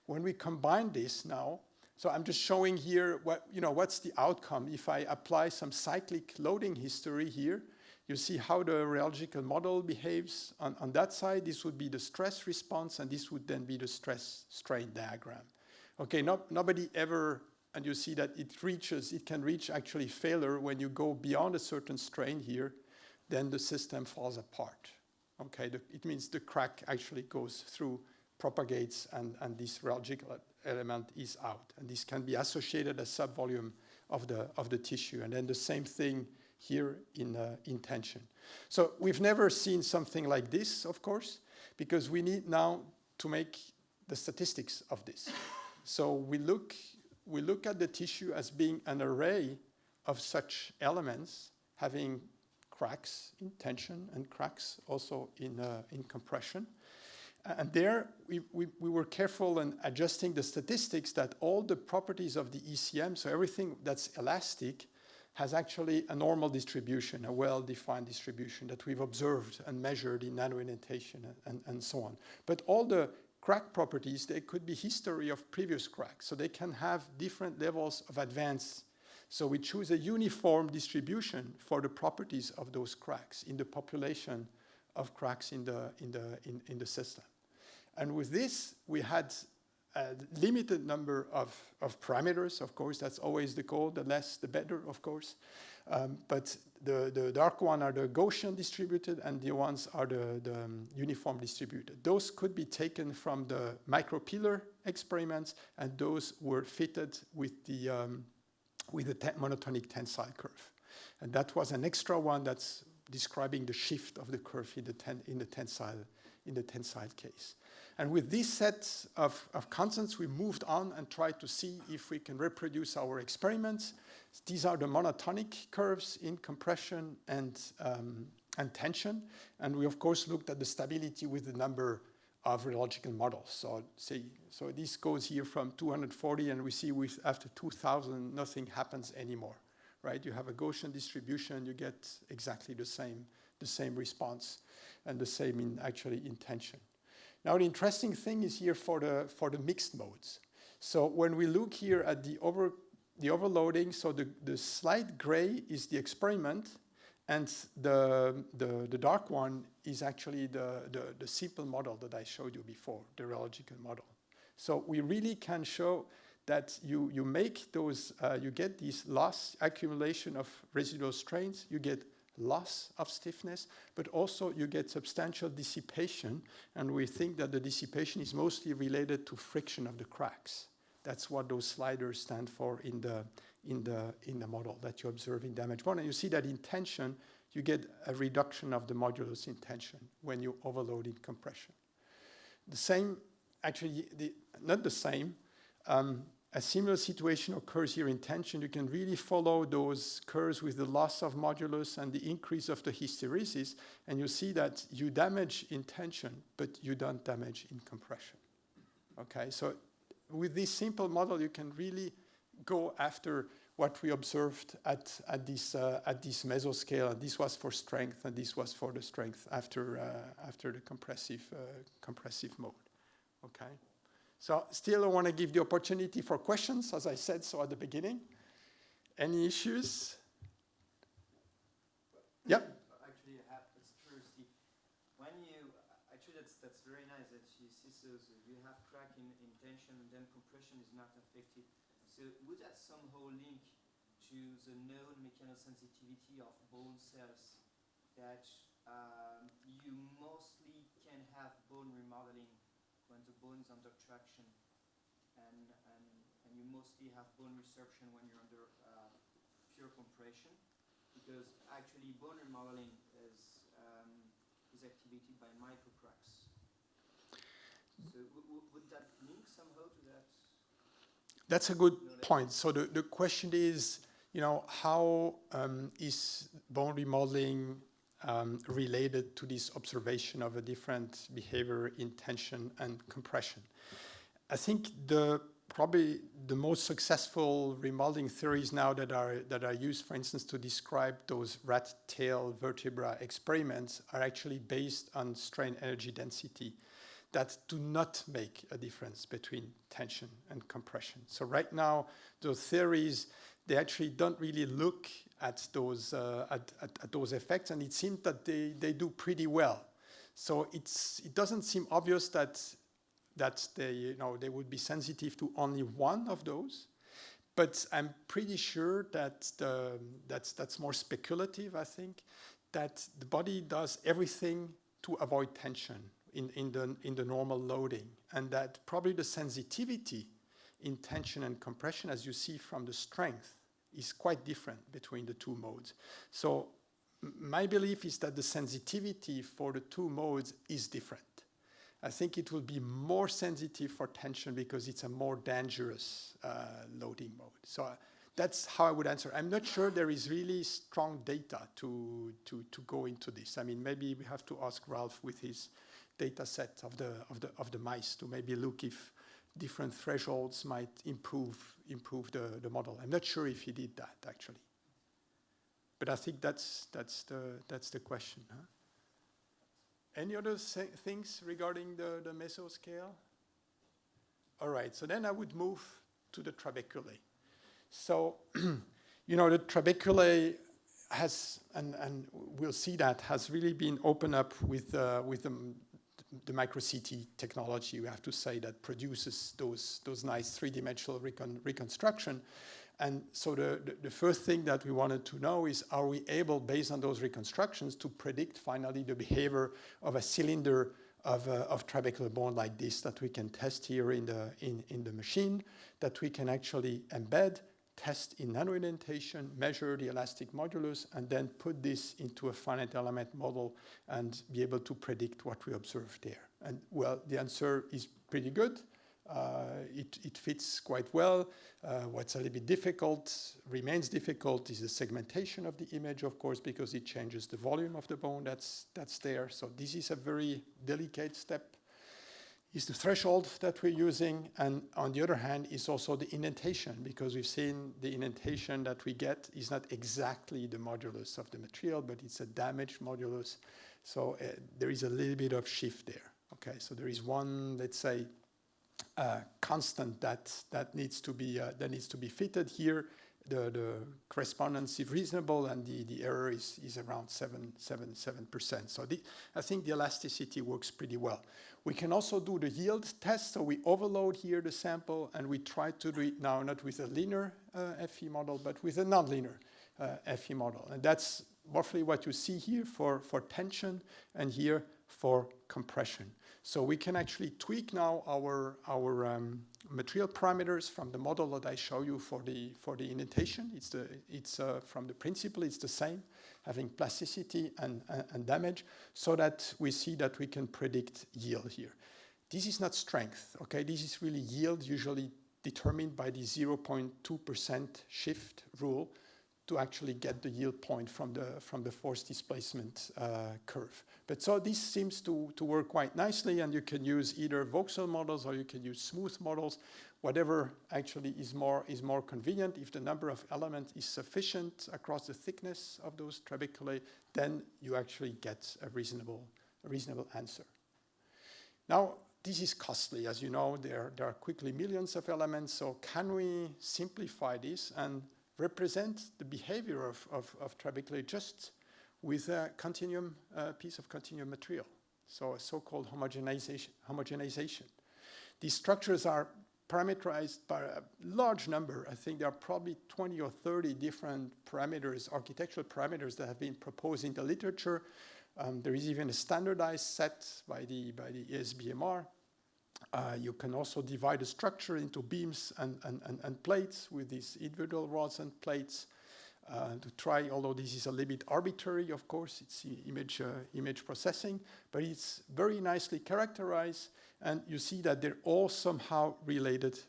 B: When we combine this now, so I'm just showing here what's the outcome. If I apply some cyclic loading history here, you see how the rheological model behaves on that side. This would be the stress response, and this would then be the stress strain diagram. Okay, nobody ever, and you see that it can reach actually failure when you go beyond a certain strain here, then the system falls apart. Okay, it means the crack actually goes through, propagates, and this rheological element is out. And this can be associated as subvolume of the tissue. And then the same thing here in tension. So we've never seen something like this, of course, because we need now to make the statistics of this. So we look at the tissue as being an array of such elements having cracks in tension and cracks also in compression. And there we were careful in adjusting the statistics that all the properties of the ECM, so everything that's elastic, has actually a normal distribution, a well-defined distribution that we've observed and measured in nanoindentation and so on. But all the crack properties, they could be history of previous cracks, so they can have different levels of advance. So we choose a uniform distribution for the properties of those cracks in the population of cracks in the system. And with this, we had a limited number of parameters. Of course, that's always the goal. The less, the better, of course. But the dark one are the Gaussian distributed, and the ones are the uniform distributed. Those could be taken from the micropillar experiments, and those were fitted with the monotonic tensile curve. And that was an extra one that's describing the shift of the curve in the tensile case. And with this set of constants, we moved on and tried to see if we can reproduce our experiments. These are the monotonic curves in compression and tension. And we, of course, looked at the stability with the number of rheological models. So this goes here from 240, and we see after 2,000, nothing happens anymore. Right? You have a Gaussian distribution, you get exactly the same response, and the same in tension. Now the interesting thing is here for the mixed modes. So when we look here at the overloading, so the slight gray is the experiment, and the dark one is actually the simple model that I showed you before, the rheological model. So we really can show that you make those, you get these loss, accumulation of residual strains, you get loss of stiffness, but also you get substantial dissipation, and we think that the dissipation is mostly related to friction of the cracks. That's what those sliders stand for in the model that you observe in damage 1. And you see that in tension, you get a reduction of the modulus in tension when you overload in compression. The same, actually, not the same, a similar situation occurs here in tension. You can really follow those curves with the loss of modulus and the increase of the hysteresis, and you see that you damage in tension, but you don't damage in compression. Okay, so with this simple model, you can really go after what we observed at this mesoscale. And this was for strength, and this was for the strength after the compressive mode. Okay. So still I want to give the opportunity for questions, as I said so at the beginning. Any issues? Yep.
A: Actually, I have this curiosity. When you, actually that's very nice that you see, so you have crack in tension and then compression is not affected. So would that somehow link to the known mechanosensitivity of bone cells that you mostly can have bone remodeling when the bone is under traction, and you mostly have bone resorption when you're under pure compression? because actually bone remodeling is activated by microcracks. So would that link somehow to that?
B: That's a good point. So the question is, how is bone remodeling related to this observation of a different behavior in tension and compression? I think probably the most successful remodeling theories now that are used, for instance, to describe those rat tail vertebra experiments are actually based on strain energy density that do not make a difference between tension and compression. So right now, those theories, they actually don't really look at those effects, and it seems that they do pretty well. So it doesn't seem obvious that they would be sensitive to only one of those, but I'm pretty sure that that's more speculative. I think that the body does everything to avoid tension in the normal loading, and that probably the sensitivity in tension and compression, as you see from the strength, is quite different between the two modes. So my belief is that the sensitivity for the two modes is different. I think it will be more sensitive for tension because it's a more dangerous loading mode. So that's how I would answer. I'm not sure there is really strong data to go into this. I mean, maybe we have to ask Ralph with his data set of the mice to maybe look if different thresholds might improve the model. I'm not sure if he did that actually, but I think that's the question. Huh? Any other things regarding the mesoscale? All right, so then I would move to the trabeculae. So, the trabeculae has, and we'll see that, has really been opened up with the micro-CT technology, we have to say, that produces those nice three-dimensional reconstruction. And so the first thing that we wanted to know is, are we able, based on those reconstructions, to predict finally the behavior of a cylinder of trabecular bone like this that we can test here in the machine, that we can actually embed, test in nanoindentation, measure the elastic modulus, and then put this into a finite element model and be able to predict what we observe there. And well, the answer is pretty good. It fits quite well. What's a little bit difficult, remains difficult, is the segmentation of the image, of course, because it changes the volume of the bone that's there. So this is a very delicate step. Is the threshold that we're using, and on the other hand is also the indentation, because we've seen the indentation that we get is not exactly the modulus of the material, but it's a damaged modulus. So there is a little bit of shift there. Okay, so there is one, let's say, constant that needs to be fitted here. The correspondence is reasonable, and the error is around 7%. So I think the elasticity works pretty well. We can also do the yield test. So we overload here the sample, and we try to do it now not with a linear FE model, but with a nonlinear FE model. And that's roughly what you see here for tension, and here for compression. So we can actually tweak now our material parameters from the model that I show you for the indentation. It's from the principle, it's the same, having plasticity and damage, so that we see that we can predict yield here. This is not strength, okay? This is really yield, usually determined by the 0.2% shift rule to actually get the yield point from the force displacement curve. But so this seems to work quite nicely, and you can use either voxel models or you can use smooth models, whatever actually is more convenient. If the number of elements is sufficient across the thickness of those trabeculae, then you actually get a reasonable answer. Now, this is costly, as you know. There are quickly millions of elements. So can we simplify this and represent the behavior of trabeculae just with a continuum, piece of continuum material? So a so-called homogenization. These structures are parameterized by a large number. I think there are probably 20 or 30 different parameters, architectural parameters, that have been proposed in the literature. There is even a standardized set by the ASBMR. You can also divide the structure into beams and plates with these individual rods and plates. to try, although this is a little bit arbitrary, of course, it's image processing, but it's very nicely characterized, and you see that they're all somehow related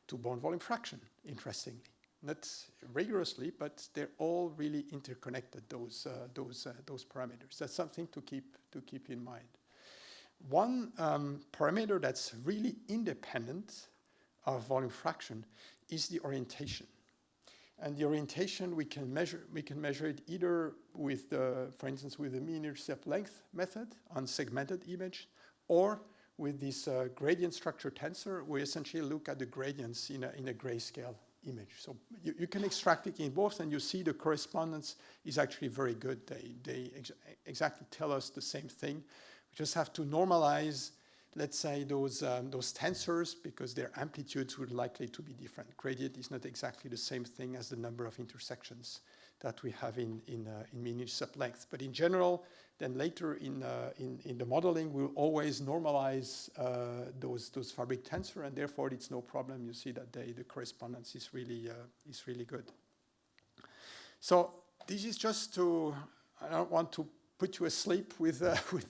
B: to bone volume fraction, interestingly. Not rigorously, but they're all really interconnected, those parameters. That's something to keep in mind. One parameter that's really independent of volume fraction is the orientation. And the orientation we can measure it either with for instance, with the mean intercept length method on segmented image, or with this gradient structure tensor. We essentially look at the gradients in a grayscale image. So you can extract it in both, and you see the correspondence is actually very good. They exactly tell us the same thing. We just have to normalize, let's say, those tensors, because their amplitudes would likely to be different. Gradient is not exactly the same thing as the number of intersections that we have in mean intercept length. But in general, then later in the modeling, we'll always normalize those fabric tensor, and therefore it's no problem. You see that the correspondence is really good. So this is just to, I don't want to put you asleep with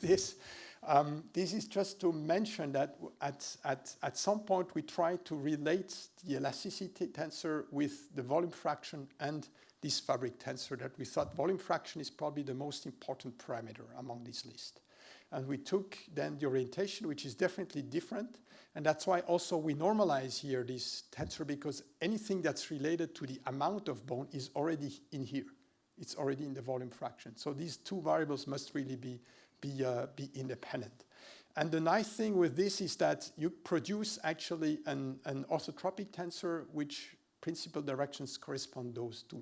B: this. This is just to mention that at some point we try to relate the elasticity tensor with the volume fraction and this fabric tensor, that we thought volume fraction is probably the most important parameter among this list. And we took then the orientation, which is definitely different. And that's why also we normalize here this tensor, because anything that's related to the amount of bone is already in here. It's already in the volume fraction. So these two variables must really be independent. And the nice thing with this is that you produce actually an orthotropic tensor, which principal directions correspond those to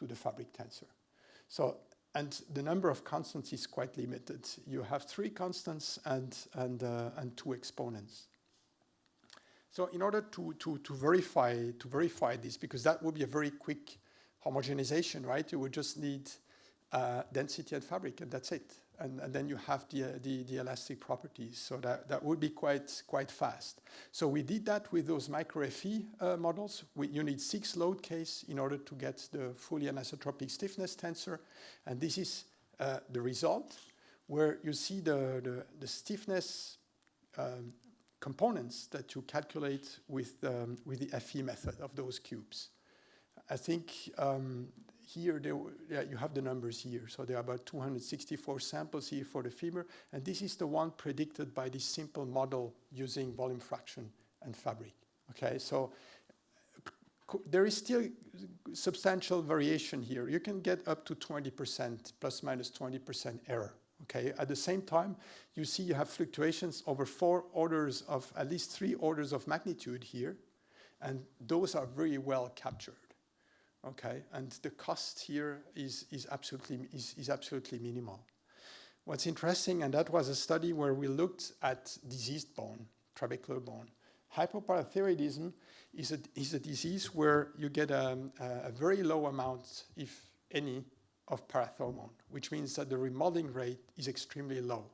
B: the fabric tensor. So, and the number of constants is quite limited. You have 3 constants and 2 exponents. So in order to verify this, because that would be a very quick homogenization, right? You would just need density and fabric, and that's it. And then you have the elastic properties. So that would be quite fast. So we did that with those micro-FE models. You need 6 load case in order to get the fully anisotropic stiffness tensor. And this is the result, where you see the stiffness components that you calculate with the FE method of those cubes. I think here you have the numbers here. So there are about 264 samples here for the femur, and this is the one predicted by this simple model using volume fraction and fabric. Okay, so there is still substantial variation here. You can get up to 20%, plus minus 20% error. Okay, at the same time, you see you have fluctuations over at least 3 orders of magnitude here, and those are very well captured. Okay, and the cost here is absolutely minimal. What's interesting, and that was a study where we looked at diseased bone, trabecular bone. Hypoparathyroidism is a disease where you get a very low amount, if any, of parathormone, which means that the remodeling rate is extremely low.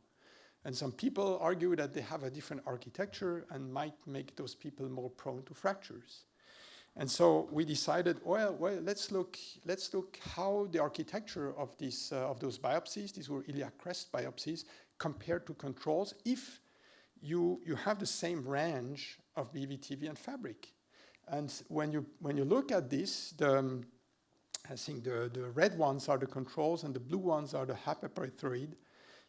B: And some people argue that they have a different architecture and might make those people more prone to fractures. And so we decided, well, let's look how the architecture of those biopsies, these were iliac crest biopsies, compared to controls if you have the same range of BVTV and fabric. And when you look at this, I think the red ones are the controls and the blue ones are the hypoparathyroid.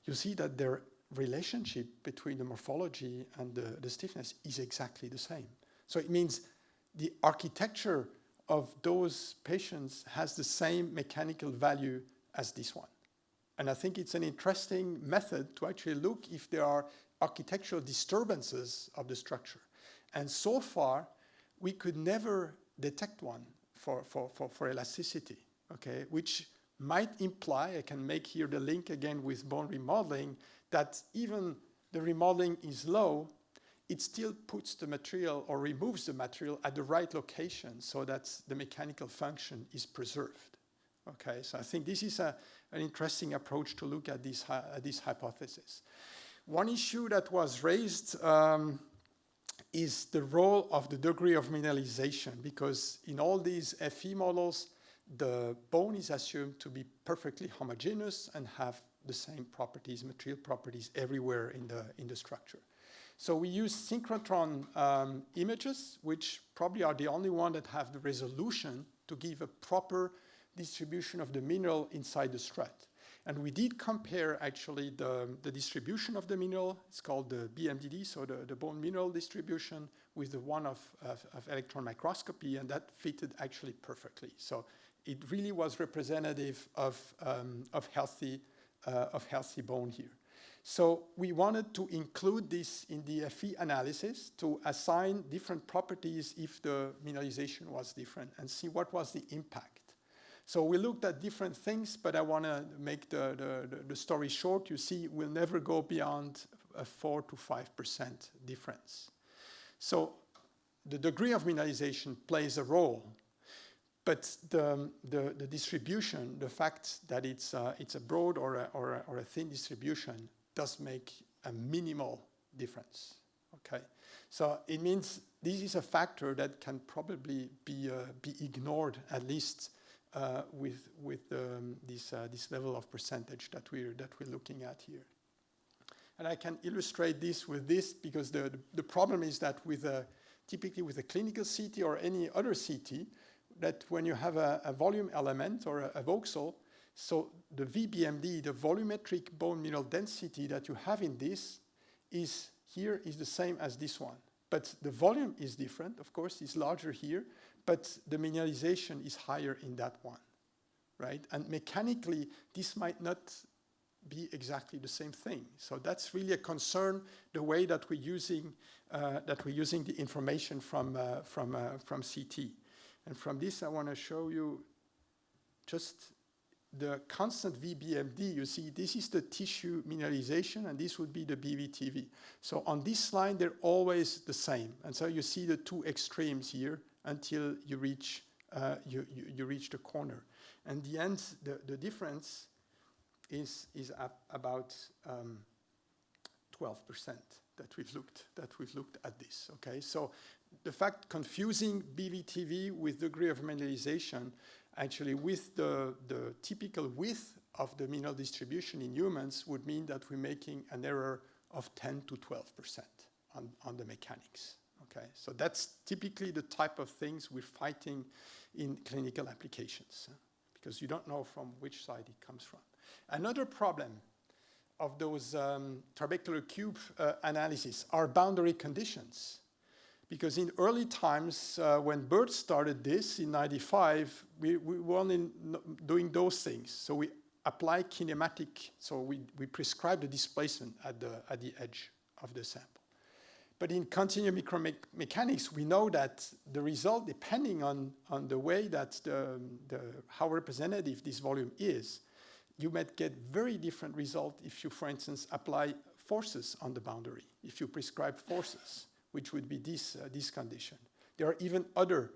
B: You see that their relationship between the morphology and the stiffness is exactly the same. So it means the architecture of those patients has the same mechanical value as this one. And I think it's an interesting method to actually look if there are architectural disturbances of the structure. And so far, we could never detect one for elasticity, okay? Which might imply, I can make here the link again with bone remodeling, that even the remodeling is low, it still puts the material or removes the material at the right location so that the mechanical function is preserved. Okay, so I think this is an interesting approach to look at this hypothesis. One issue that was raised is the role of the degree of mineralization, because in all these FE models, the bone is assumed to be perfectly homogeneous and have the same properties, material properties everywhere in the structure. So we use synchrotron images, which probably are the only one that have the resolution to give a proper distribution of the mineral inside the strut. And we did compare actually the distribution of the mineral. It's called the BMDD, so the bone mineral distribution, with the one of electron microscopy, and that fitted actually perfectly. So it really was representative of healthy bone here. So we wanted to include this in the FE analysis to assign different properties if the mineralization was different and see what was the impact. So we looked at different things, but I want to make the story short. You see, we'll never go beyond a 4 to 5% difference. So the degree of mineralization plays a role, but the distribution, the fact that it's a broad or a thin distribution, does make a minimal difference. Okay, so it means this is a factor that can probably be ignored, at least with this level of percentage that we're looking at here. And I can illustrate this with this, because the problem is that typically with a clinical CT or any other CT, that when you have a volume element or a voxel, so the VBMD, the volumetric bone mineral density that you have in this is the same as this one. But the volume is different, of course, it's larger here, but the mineralization is higher in that one, right? And mechanically, this might not be exactly the same thing. So that's really a concern, the way that we're using the information from CT. And from this, I want to show you just the constant VBMD. You see, this is the tissue mineralization, and this would be the BVTV. So on this line, they're always the same. And so you see the two extremes here until you reach you reach the corner. And the end, the difference is about 12% that we've looked at this. Okay, so the fact confusing BVTV with degree of mineralization, actually with the typical width of the mineral distribution in humans, would mean that we're making an error of 10 to 12% on the mechanics. Okay, so that's typically the type of things we're fighting in clinical applications, because you don't know from which side it comes from. Another problem of those trabecular cube analysis are boundary conditions. Because in early times, when Bern started this in '95, we were only doing those things. So we apply kinematic, so we prescribe the displacement at the edge of the sample. But in continuum micromechanics, we know that the result, depending on the way that how representative this volume is, you might get very different result if you, for instance, apply forces on the boundary, if you prescribe forces, which would be this condition. There are even other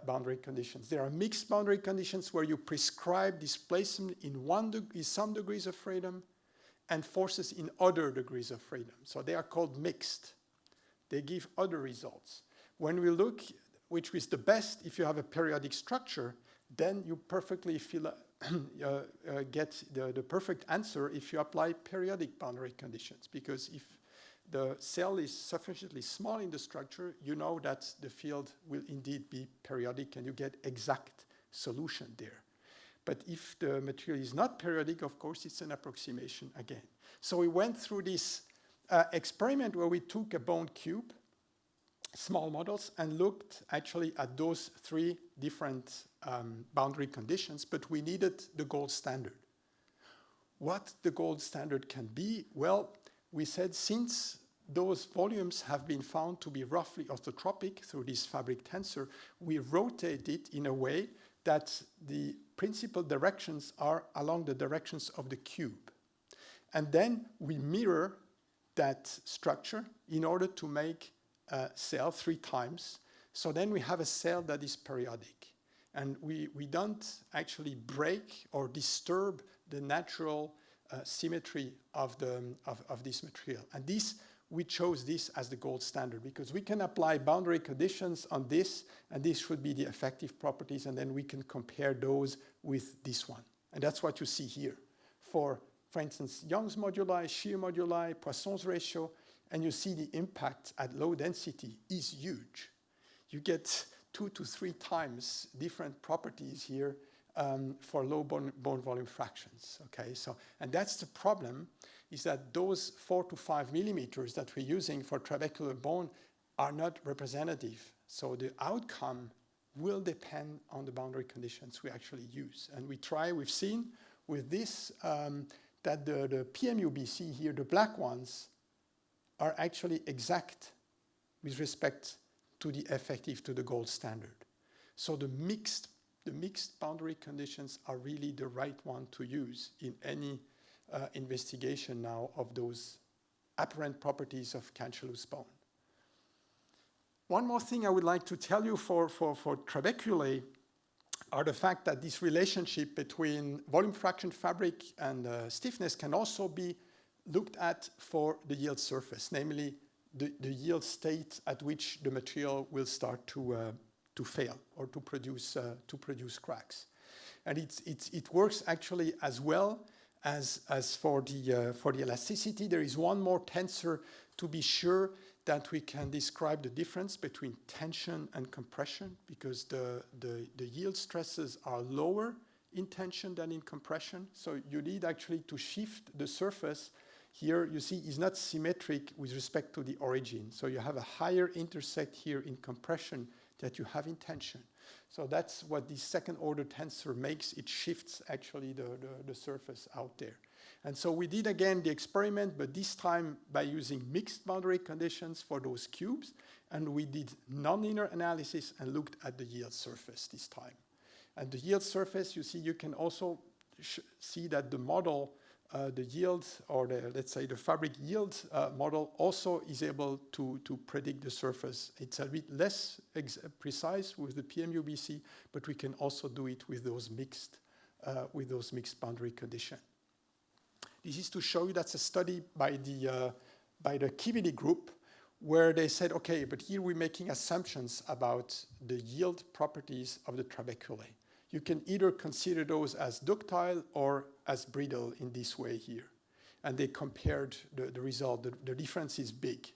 B: boundary conditions. There are mixed boundary conditions where you prescribe displacement in some degrees of freedom and forces in other degrees of freedom. So they are called mixed. They give other results. When we look, which is the best if you have a periodic structure, then you perfectly get the perfect answer if you apply periodic boundary conditions. Because if the cell is sufficiently small in the structure, you know that the field will indeed be periodic and you get exact solution there. But if the material is not periodic, of course, it's an approximation again. So we went through this experiment where we took a bone cube, small models, and looked actually at those three different boundary conditions, but we needed the gold standard. What the gold standard can be? Well, we said since those volumes have been found to be roughly orthotropic through this fabric tensor, we rotate it in a way that the principal directions are along the directions of the cube. And then we mirror that structure in order to make a cell 3 times. So then we have a cell that is periodic. And we don't actually break or disturb the natural symmetry of this material. And this we chose this as the gold standard because we can apply boundary conditions on this, and this should be the effective properties, and then we can compare those with this one. And that's what you see here. For instance, Young's moduli, shear moduli, Poisson's ratio, and you see the impact at low density is huge. You get 2 to 3 times different properties here for low bone volume fractions. Okay, so and that's the problem, is that those 4 to 5 millimeters that we're using for trabecular bone are not representative. So the outcome will depend on the boundary conditions we actually use. And we've seen with this that the PMUBC here, the black ones, are actually exact with respect to the effective, to the gold standard. So the mixed boundary conditions are really the right one to use in any investigation now of those apparent properties of cancellous bone. One more thing I would like to tell you for trabeculae are the fact that this relationship between volume fraction fabric and stiffness can also be looked at for the yield surface, namely the yield state at which the material will start to fail or to produce cracks. And it works actually as well as for the elasticity. There is one more tensor to be sure that we can describe the difference between tension and compression, because the yield stresses are lower in tension than in compression. So you need actually to shift the surface. Here you see is not symmetric with respect to the origin. So you have a higher intersect here in compression that you have in tension. So that's what the second order tensor makes. It shifts actually the surface out there. And so we did again the experiment, but this time by using mixed boundary conditions for those cubes. And we did nonlinear analysis and looked at the yield surface this time. And the yield surface, you see, you can also see that the model, the yield, or let's say the fabric yield model also is able to predict the surface. It's a bit less precise with the PMUBC, but we can also do it with those mixed boundary conditions. This is to show you that's a study by the Kivili group, where they said, okay, but here we're making assumptions about the yield properties of the trabeculae. You can either consider those as ductile or as brittle in this way here. And they compared the result. The difference is big.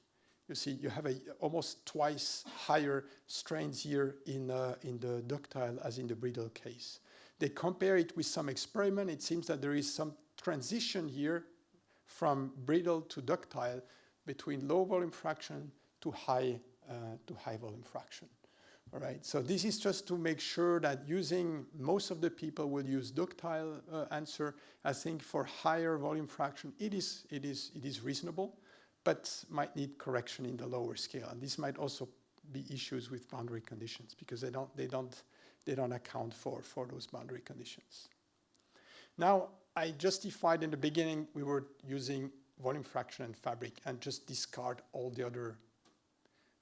B: You see, you have almost twice higher strains here in the ductile as in the brittle case. They compare it with some experiment. It seems that there is some transition here from brittle to ductile between low volume fraction to high volume fraction. All right, so this is just to make sure that most of the people will use ductile answer. I think for higher volume fraction, it is reasonable, but might need correction in the lower scale. And this might also be issues with boundary conditions because they don't account for those boundary conditions. Now, I justified in the beginning we were using volume fraction and fabric and just discard all the other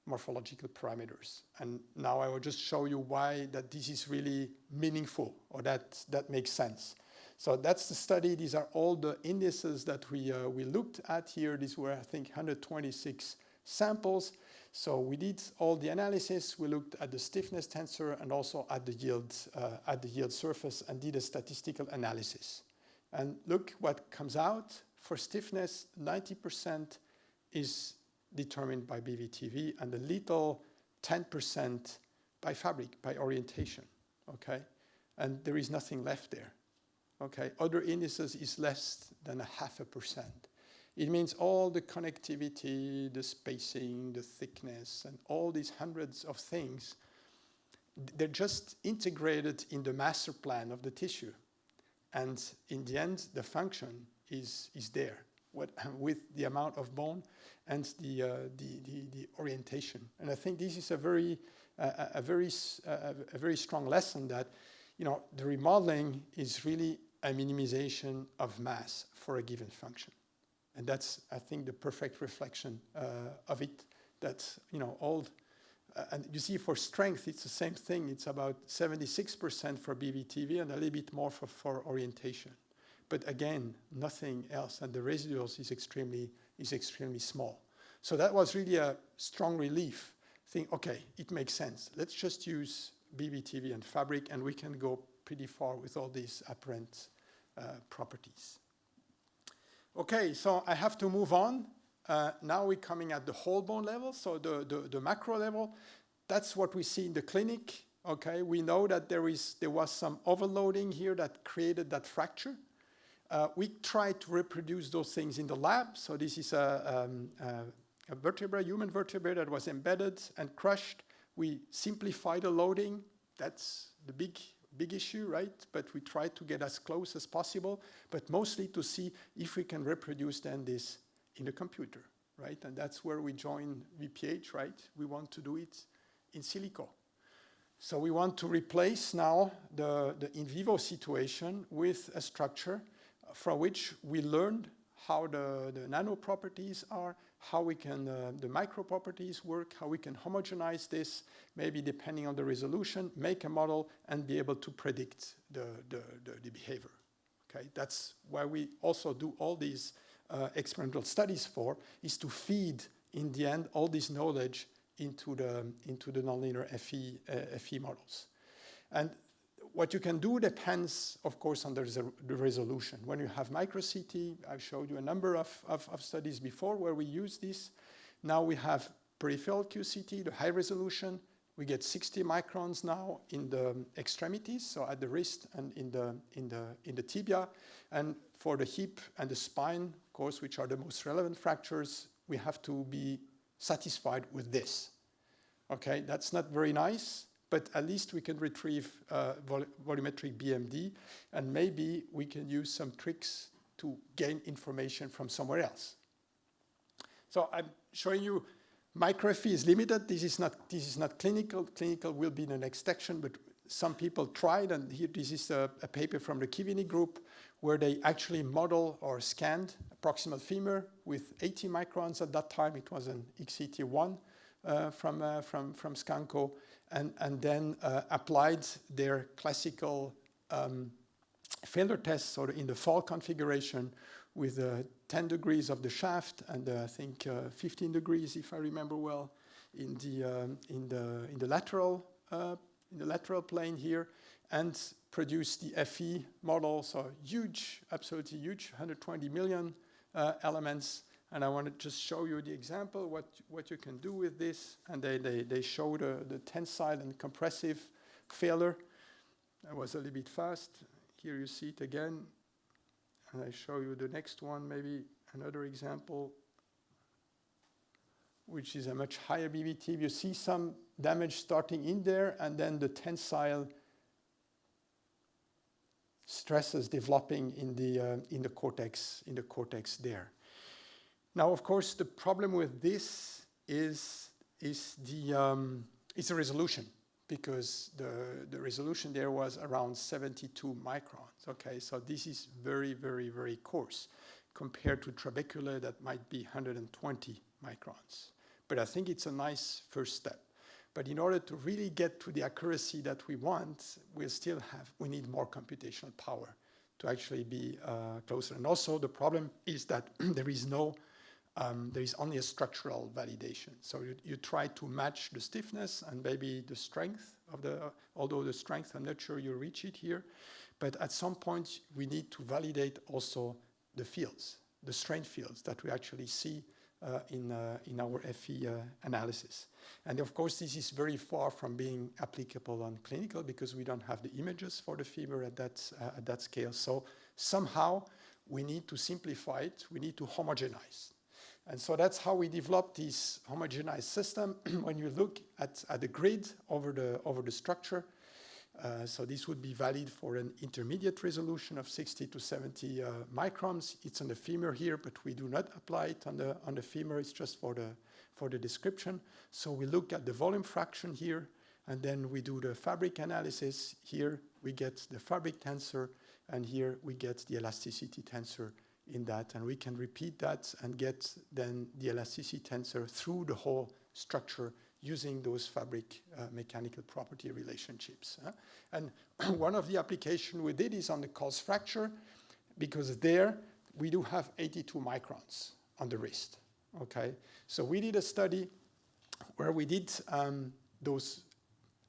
B: morphological parameters. And now I will just show you why that this is really meaningful, or that makes sense. So that's the study. These are all the indices that we looked at here. These were, I think, 126 samples. So we did all the analysis. We looked at the stiffness tensor and also at the yield surface and did a statistical analysis. And look what comes out. For stiffness, 90% is determined by BVTV, and a little 10% by fabric, by orientation, okay? And there is nothing left there, okay? Other indices is less than 0.5%. It means all the connectivity, the spacing, the thickness, and all these hundreds of things, they're just integrated in the master plan of the tissue. And in the end, the function is there with the amount of bone and the orientation. And I think this is a very strong lesson that, you know, the remodeling is really a minimization of mass for a given function. And that's, I think, the perfect reflection of it. That's, you know, and you see for strength, it's the same thing. It's about 76% for BVTV and a little bit more for orientation. But again, nothing else, and the residuals is extremely small. So that was really a strong relief. Think, okay, it makes sense. Let's just use BBTV and fabric, and we can go pretty far with all these apparent properties. Okay, so I have to move on. Now we're coming at the whole bone level, so the macro level. That's what we see in the clinic. Okay, we know that there was some overloading here that created that fracture. We tried to reproduce those things in the lab. So this is a vertebra, human vertebra that was embedded and crushed. We simplified the loading. That's the big issue, right? But we tried to get as close as possible, but mostly to see if we can reproduce then this in the computer, right? And that's where we join VPH, right? We want to do it in silico. So we want to replace now the in vivo situation with a structure from which we learned how the nano properties are, how we can, the micro properties work, how we can homogenize this, maybe depending on the resolution, make a model and be able to predict the behavior. Okay, that's why we also do all these experimental studies for, is to feed in the end all this knowledge into the nonlinear FE models. And what you can do depends, of course, on the resolution. When you have micro CT, I've showed you a number of studies before where we use this. Now we have peripheral QCT, the high resolution. We get 60 microns now in the extremities, so at the wrist and in the tibia. And for the hip and the spine, of course, which are the most relevant fractures, we have to be satisfied with this. Okay, that's not very nice, but at least we can retrieve volumetric BMD, and maybe we can use some tricks to gain information from somewhere else. So I'm showing you micro-FE is limited. This is not clinical. Clinical will be the next section, but some people tried, and here this is a paper from the Kivini group where they actually model or scanned proximal femur with 80 microns at that time. It was an XCT1 from Skanko, and then applied their classical failure tests, or in the fall configuration, with 10 degrees of the shaft and I think 15 degrees, if I remember well, in the lateral plane here, and produce the FE model. So huge, absolutely huge, 120 million elements. And I want to just show you the example, what you can do with this. And they show the tensile and compressive failure. I was a little bit fast. Here you see it again. And I show you the next one, maybe another example, which is a much higher BBT. You see some damage starting in there, and then the tensile stresses developing in the cortex there. Now, of course, the problem with this is the resolution, because the resolution there was around 72 microns. Okay, so this is very, very, very coarse compared to trabecular that might be 120 microns. But I think it's a nice first step. But in order to really get to the accuracy that we want, we need more computational power to actually be closer. And also the problem is that there is only a structural validation. So you try to match the stiffness and maybe the strength although the strength, I'm not sure you reach it here. But at some point, we need to validate also the fields, the strain fields that we actually see in our FE analysis. And of course, this is very far from being applicable on clinical because we don't have the images for the femur at that scale. So somehow we need to simplify it. We need to homogenize. And so that's how we developed this homogenized system. When you look at the grid over the structure, so this would be valid for an intermediate resolution of 60 to 70 microns. It's on the femur here, but we do not apply it on the femur. It's just for the description. So we look at the volume fraction here, and then we do the fabric analysis. Here we get the fabric tensor, and here we get the elasticity tensor in that, and we can repeat that and get then the elasticity tensor through the whole structure using those fabric mechanical property relationships. And one of the applications we did is on the Colles fracture, because there we do have 82 microns on the wrist. okay? So we did a study where we did those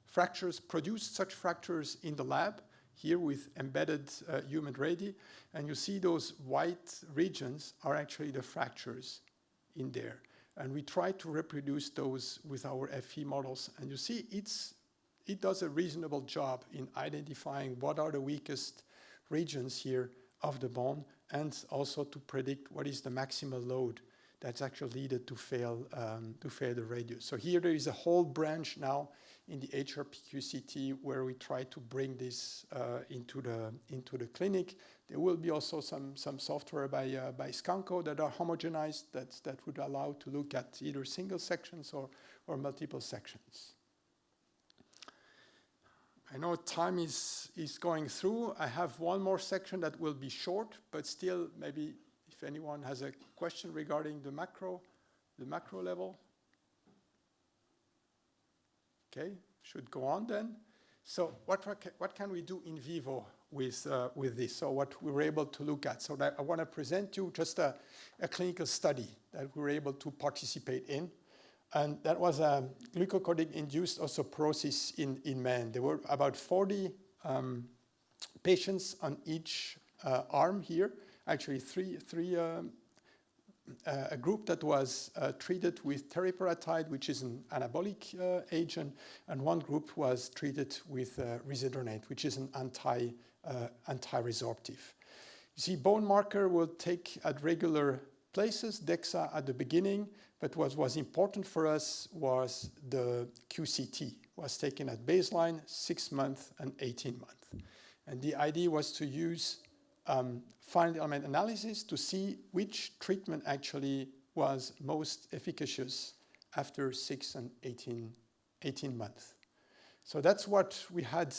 B: fractures, produced such fractures in the lab, here with embedded human radii, and you see those white regions are actually the fractures in there. And we try to reproduce those with our FE models, and you see it does a reasonable job in identifying what are the weakest regions here of the bone, and also to predict what is the maximal load that's actually needed to fail the radius. So here there is a whole branch now in the HRPQ-CT where we try to bring this into the clinic. There will be also some software by Scanco that are homogenized that would allow to look at either single sections or multiple sections. I know time is going through. I have one more section that will be short, but still maybe if anyone has a question regarding the macro level. Okay, should go on then. So what can we do in vivo with this? So what we were able to look at. So that I want to present you just a clinical study that we were able to participate in. And that was a glucocorticoid-induced osteoporosis in men. There were about 40 patients on each arm here. Actually, a group that was treated with teriparatide, which is an anabolic agent, and one group was treated with risedronate, which is an anti-resorptive. You see, bone marker will take at regular places, DXA at the beginning, but what was important for us was the QCT, was taken at baseline, 6 months and 18 months. And the idea was to use finite element analysis to see which treatment actually was most efficacious after 6 and 18 months. So that's what we had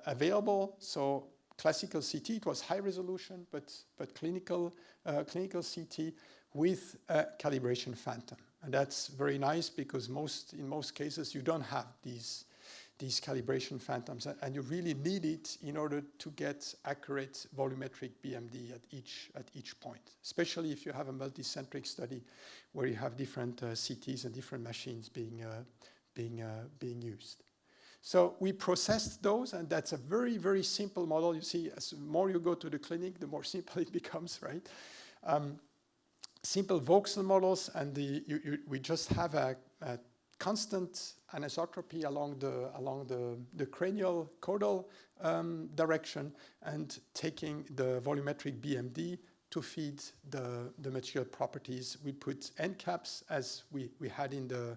B: available. So classical CT, it was high resolution, but clinical CT with a calibration phantom. And that's very nice because in most cases you don't have these calibration phantoms, and you really need it in order to get accurate volumetric BMD at each point, especially if you have a multicentric study where you have different CTs and different machines being used. So we processed those, and that's a very, very simple model. You see, as more you go to the clinic, the more simple it becomes, right? Simple voxel models, and we just have a constant anisotropy along the cranial caudal direction, and taking the volumetric BMD to feed the material properties. We put end caps as we had in the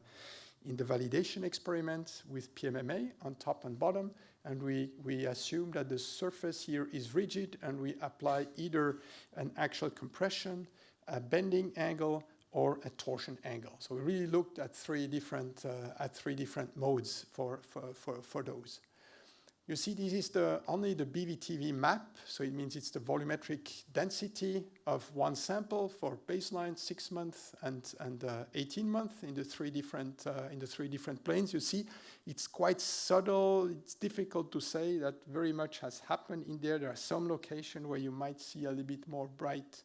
B: validation experiment with PMMA on top and bottom, and we assume that the surface here is rigid, and we apply either an axial compression, a bending angle, or a torsion angle. So we really looked at three different modes for those. You see, this is only the BVTV map, so it means it's the volumetric density of one sample for baseline, 6 months and 18 months in the three different planes. You see, it's quite subtle. It's difficult to say that very much has happened in there. There are some locations where you might see a little bit more bright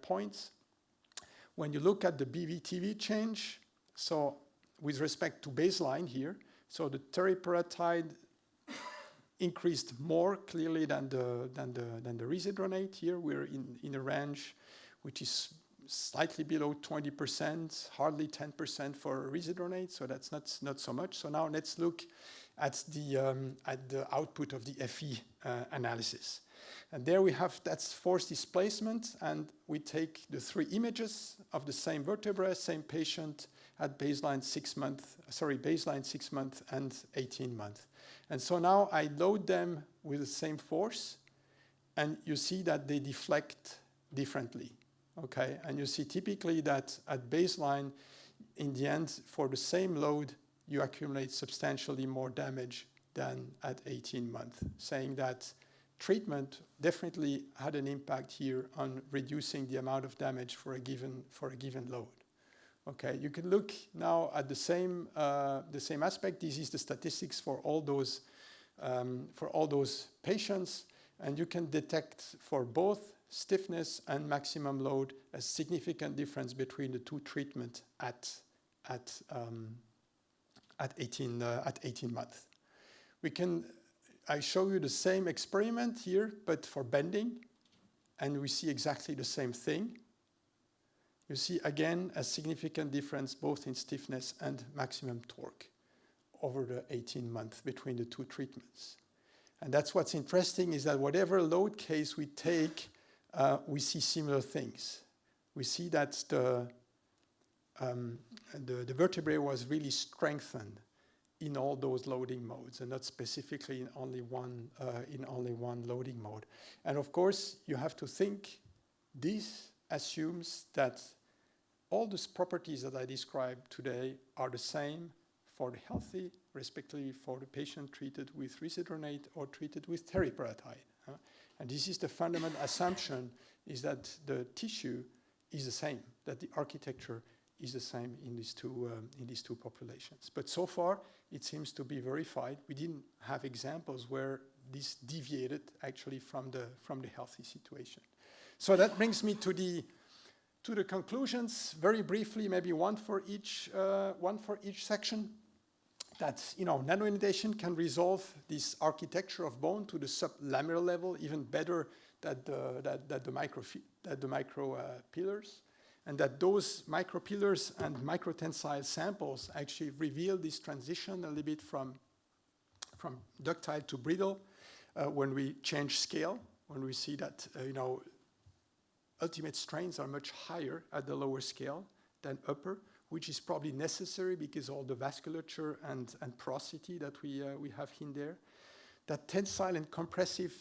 B: points. When you look at the BVTV change, so with respect to baseline here, so the teriparatide increased more clearly than the risedronate. Here we're in a range which is slightly below 20%, hardly 10% for risedronate, so that's not so much. So now let's look at the output of the FE analysis. And there we have, that's force displacement, and we take the 3 images of the same vertebra, same patient at baseline 6 months and 18 months. And so now I load them with the same force, and you see that they deflect differently, okay? And you see typically that at baseline, in the end, for the same load, you accumulate substantially more damage than at 18 months, saying that treatment definitely had an impact here on reducing the amount of damage for a given load. Okay, you can look now at the same aspect. This is the statistics for all those patients, and you can detect for both stiffness and maximum load, a significant difference between the two treatments at 18 months. I show you the same experiment here, but for bending, and we see exactly the same thing. You see again a significant difference both in stiffness and maximum torque over the 18 months between the two treatments. And that's what's interesting, is that whatever load case we take, we see similar things. We see that the vertebrae was really strengthened in all those loading modes, and not specifically in only one loading mode. And of course, you have to think, this assumes that all these properties that I described today are the same for the healthy, respectively for the patient treated with risedronate or treated with teriparatide. And this is the fundamental assumption, is that the tissue is the same, that the architecture is the same in these two populations. But so far, it seems to be verified. We didn't have examples where this deviated actually from the healthy situation. So that brings me to the conclusions. Very briefly, maybe one for each section. That nanoindentation can resolve this architecture of bone to the sublaminar level even better than the micro pillars, and that those micropillars and microtensile samples actually reveal this transition a little bit from ductile to brittle when we change scale, when we see that ultimate strains are much higher at the lower scale than upper, which is probably necessary because all the vasculature and porosity that we have in there. That tensile and compressive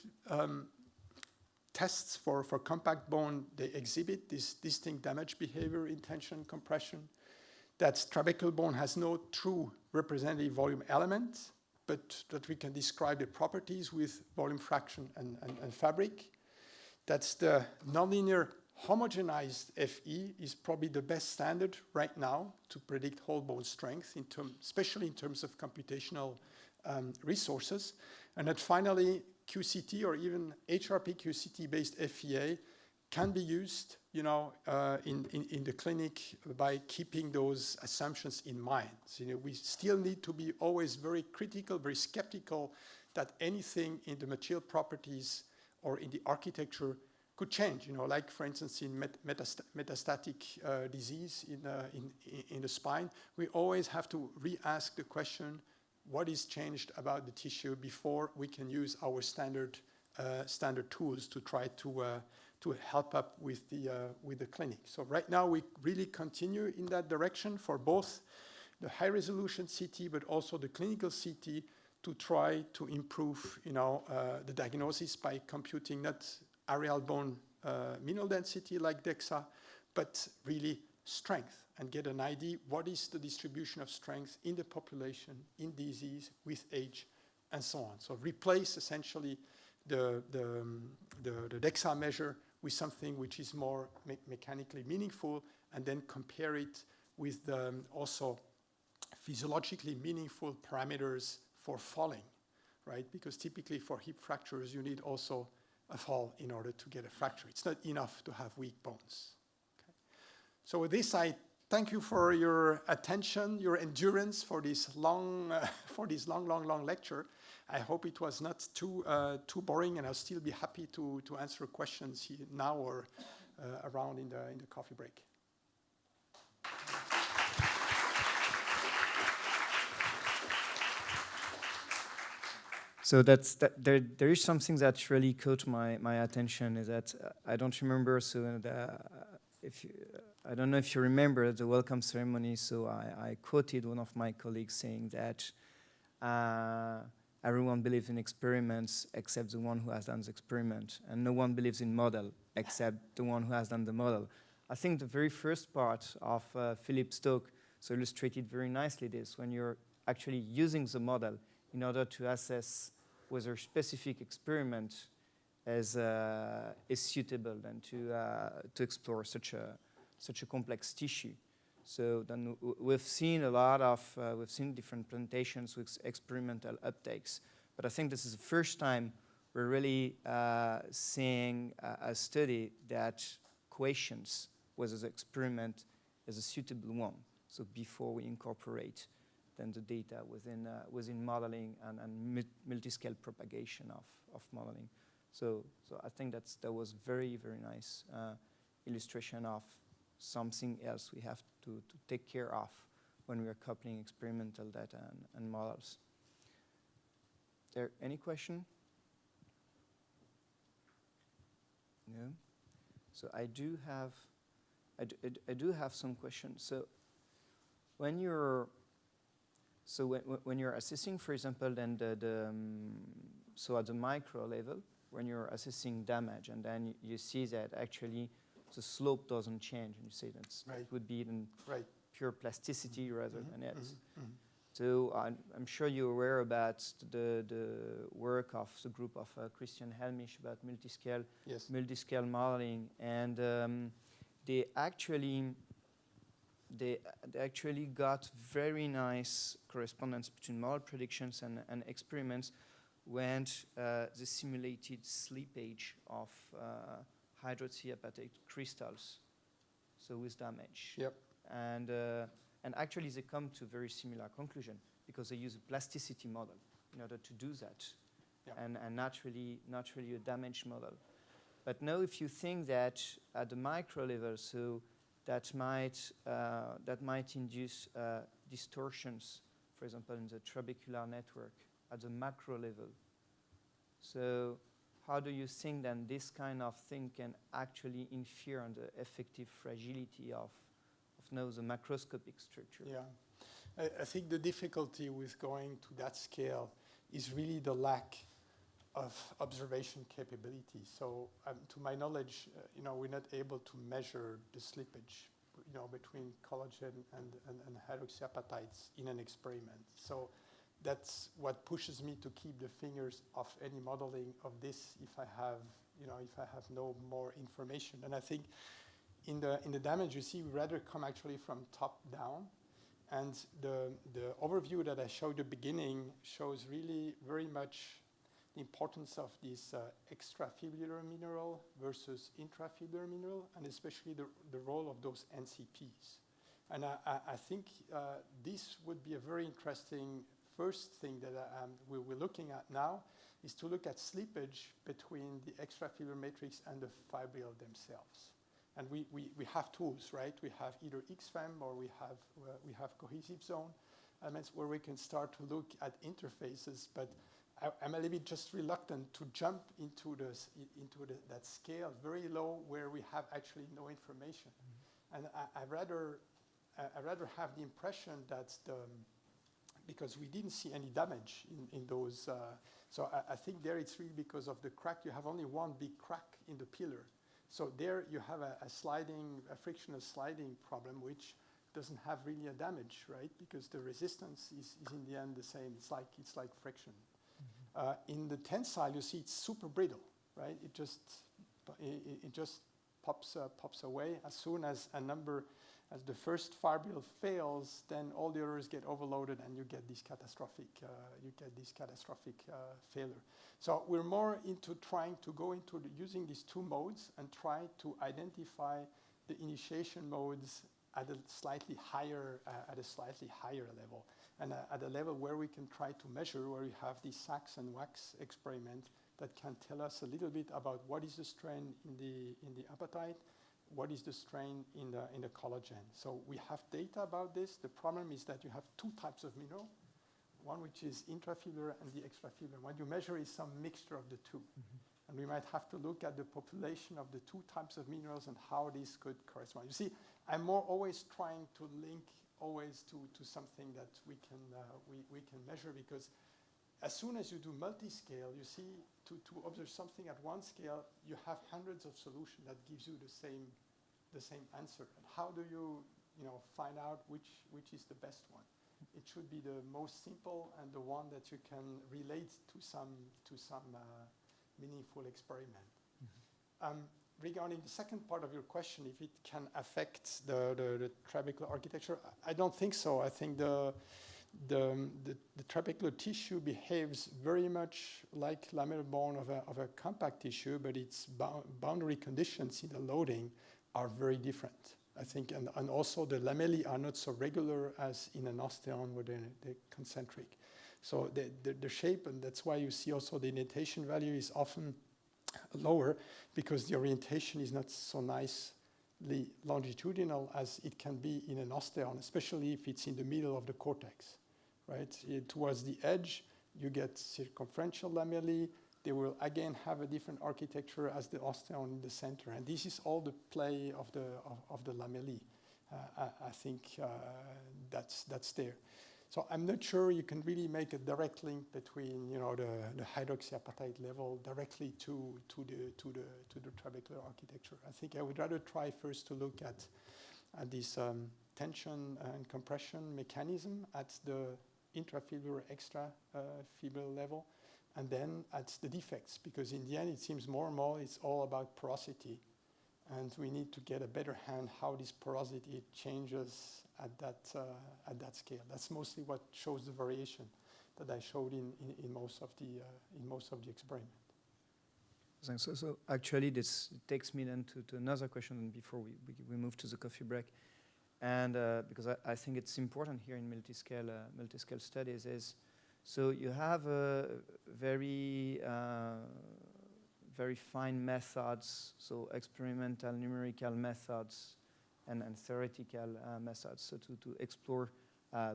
B: tests for compact bone, they exhibit this distinct damage behavior in tension compression. That trabecular bone has no true representative volume element, but that we can describe the properties with volume fraction and fabric. That's the nonlinear homogenized FE is probably the best standard right now to predict whole bone strength, especially in terms of computational resources. And that finally, QCT or even HRP QCT-based FEA can be used in the clinic by keeping those assumptions in mind. So, we still need to be always very critical, very skeptical that anything in the material properties or in the architecture could change, like for instance in metastatic disease in the spine. We always have to re-ask the question, what is changed about the tissue before we can use our standard tools to try to help up with the clinic. So right now we really continue in that direction for both the high resolution CT but also the clinical CT to try to improve the diagnosis by computing not areal bone mineral density like DXA, but really strength, and get an idea what is the distribution of strength in the population, in disease, with age, and so on. So replace essentially the DXA measure with something which is more mechanically meaningful, and then compare it with the also physiologically meaningful parameters for falling, right? Because typically for hip fractures, you need also a fall in order to get a fracture. It's not enough to have weak bones. Okay. So with this, I thank you for your attention, your endurance for this long lecture. I hope it was not too boring, and I'll still be happy to answer questions here now or around in the coffee break.
A: So there is something that really caught my attention, is that I don't remember. So I don't know if you remember the welcome ceremony. So I quoted one of my colleagues saying that everyone believes in experiments except the one who has done the experiment, and no one believes in model except the one who has done the model. I think the very first part of Philippe's talk so illustrated very nicely this, when you're actually using the model in order to assess whether a specific experiment is suitable and to explore such a complex tissue. So then we've seen different presentations with experimental uptakes, but I think this is the first time we're really seeing a study that questions whether the experiment is a suitable one. So before we incorporate then the data within modeling and multiscale propagation of modeling. So I think that was very, very nice illustration of something else we have to take care of when we are coupling experimental data and models. There any question? No. So I do have some questions. So when you're assessing, for example, then so at the micro level, when you're assessing damage, and then you see that actually the slope doesn't change, and you say that it would be then pure plasticity rather than else. So I'm sure you're aware about the work of the group of Christian Helmich about multiscale modeling, and they actually got very nice correspondence between model predictions and experiments when they simulated slippage of hydroxyapatite crystals, so with damage.
B: Yep.
A: And actually they come to a very similar conclusion because they use a plasticity model in order to do that, and naturally a damage model. But now if you think that at the micro level, so that might induce distortions, for example, in the trabecular network at the macro level. So how do you think then this kind of thing can actually interfere on the effective fragility of now the macroscopic structure?
B: Yeah, I think the difficulty with going to that scale is really the lack of observation capability. So to my knowledge, we're not able to measure the slippage, between collagen and hydroxyapatites in an experiment. So that's what pushes me to keep the fingers off any modeling of this if I have no more information. And I think in the damage, you see, we rather come actually from top down. And the overview that I showed at the beginning shows really very much the importance of this extrafibular mineral versus intrafibular mineral, and especially the role of those NCPs. And I think this would be a very interesting first thing that we're looking at now, is to look at slippage between the extrafibular matrix and the fibril themselves. And we have tools, right? We have either XFEM or we have cohesive zone elements where we can start to look at interfaces, but I'm a little bit just reluctant to jump into that scale very low where we have actually no information. And I rather have the impression that because we didn't see any damage in those, so I think there it's really because of the crack. You have only one big crack in the pillar. So there you have a frictional sliding problem, which doesn't have really a damage, right? Because the resistance is in the end the same. It's like friction. In the tensile, you see it's super brittle, right? It just pops away as soon as as the first fibril fails, then all the others get overloaded, and you get this catastrophic failure. So we're more into trying to go into using these two modes and try to identify the initiation modes at a slightly higher level, and at a level where we can try to measure, where we have these Sachs and Wax experiment that can tell us a little bit about what is the strain in the apatite, what is the strain in the collagen. So we have data about this. The problem is that you have two types of mineral, one which is intrafibular and the extrafibular. What you measure is some mixture of the two. And we might have to look at the population of the two types of minerals and how these could correspond. You see, I'm more always trying to link always to something that we can measure, because as soon as you do multiscale, you see, to observe something at one scale, you have hundreds of solutions that gives you the same answer. And how do you find out which is the best one? It should be the most simple and the one that you can relate to some meaningful experiment. Regarding the second part of your question, if it can affect the trabecular architecture, I don't think so. I think the trabecular tissue behaves very much like lamellar bone of a compact tissue, but its boundary conditions in the loading are very different, I think, and also the lamellae are not so regular as in an osteon where they're concentric. So the shape, and that's why you see also the indentation value is often lower, because the orientation is not so nicely longitudinal as it can be in an osteon, especially if it's in the middle of the cortex, right? Towards the edge, you get circumferential lamellae. They will again have a different architecture as the osteon in the center, and this is all the play of the lamellae. I think that's there. So I'm not sure you can really make a direct link between, you know, the hydroxyapatite level directly to the trabecular architecture. I think I would rather try first to look at this tension and compression mechanism at the intrafibular, extrafibular level, and then at the defects, because in the end it seems more and more it's all about porosity, and we need to get a better hand how this porosity changes at that scale. That's mostly what shows the variation that I showed in most of the experiment.
A: So actually, this takes me then to another question before we move to the coffee break, and because I think it's important here in multiscale studies is, so you have a very fine methods, so experimental numerical methods and theoretical methods, so to explore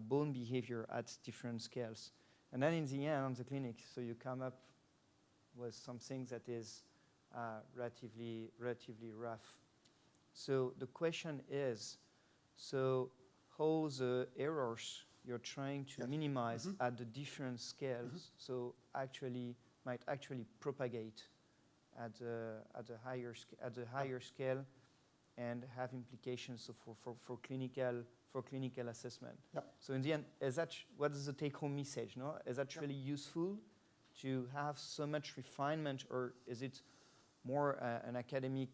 A: bone behavior at different scales. And then in the end, on the clinic, so you come up with something that is relatively rough. So the question is, so how the errors you're trying to minimize at the different scales, so might actually propagate at a higher scale, and have implications for clinical assessment.
B: Yep.
A: So in the end, what is the take-home message? No, is that really useful to have so much refinement, or is it more an academic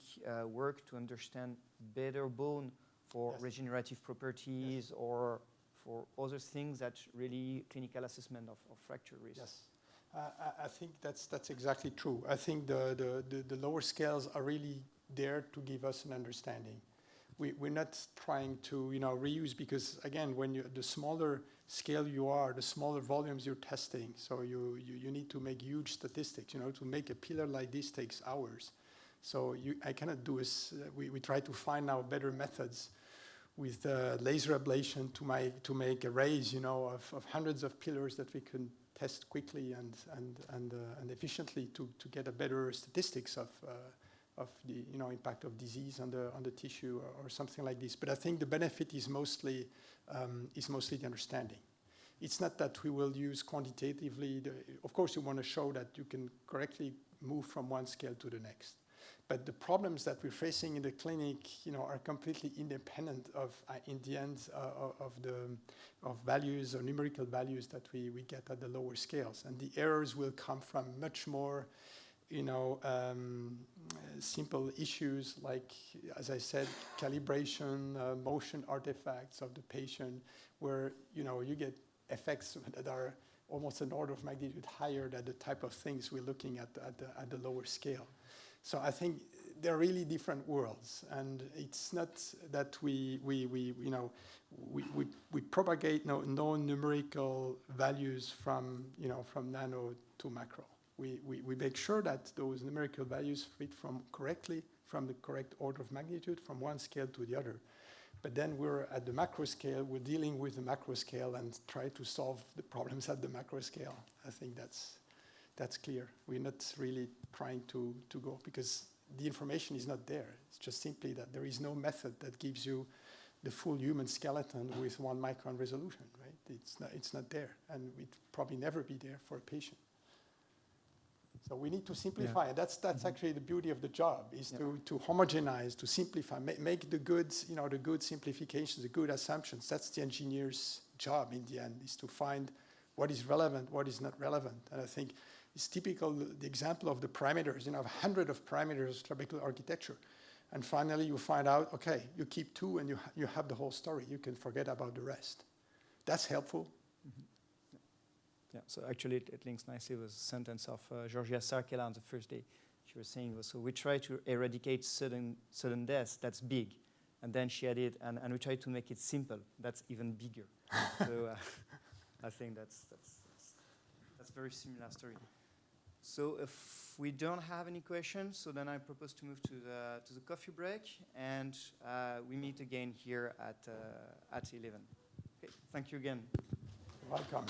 A: work to understand better bone for regenerative properties or for other things that really clinical assessment of fracture risk?
B: Yes. I think that's exactly true. I think the lower scales are really there to give us an understanding. We're not trying to, you know, reuse, because again, when the smaller scale you are, the smaller volumes you're testing. So you need to make huge statistics. You know, to make a pillar like this takes hours. So I cannot do is we try to find now better methods with laser ablation to make arrays, you know, of hundreds of pillars that we can test quickly and efficiently to get a better statistics of the, you know, impact of disease on the tissue or something like this. But I think the benefit is mostly the understanding. It's not that we will use quantitatively. Of course, you want to show that you can correctly move from one scale to the next. But the problems that we're facing in the clinic, you know, are completely independent of, in the end, of values or numerical values that we get at the lower scales. And the errors will come from much more, you know, simple issues like, as I said, calibration, motion artifacts of the patient, where, you know, you get effects that are almost an order of magnitude higher than the type of things we're looking at the lower scale. So I think they're really different worlds, and it's not that we propagate no numerical values from nano to macro. We make sure that those numerical values fit correctly from the correct order of magnitude from one scale to the other. But then we're at the macro scale, we're dealing with the macro scale and try to solve the problems at the macro scale. I think that's clear. We're not really trying to go, because the information is not there. It's just simply that there is no method that gives you the full human skeleton with 1 micron resolution, right? It's not there, and it probably never be there for a patient. So we need to simplify. Yeah. That's actually the beauty of the job, is to homogenize, to simplify, make the good, the good simplifications, the good assumptions. That's the engineer's job in the end, is to find what is relevant, what is not relevant. And I think it's typical, the example of the parameters, 100 of parameters, trabecular architecture. And finally you find out, okay, you keep 2 and you have the whole story. You can forget about the rest. That's helpful. Mm-hmm.
A: Yeah, so actually it links nicely with a sentence of Georgia Sarkela on the first day. She was saying, so we try to eradicate sudden death, that's big. And then she added, and we try to make it simple, that's even bigger. So I think that's very similar story. So if we don't have any questions, so then I propose to move to the coffee break, and we meet again here at 11. Okay, thank you again.
B: Welcome.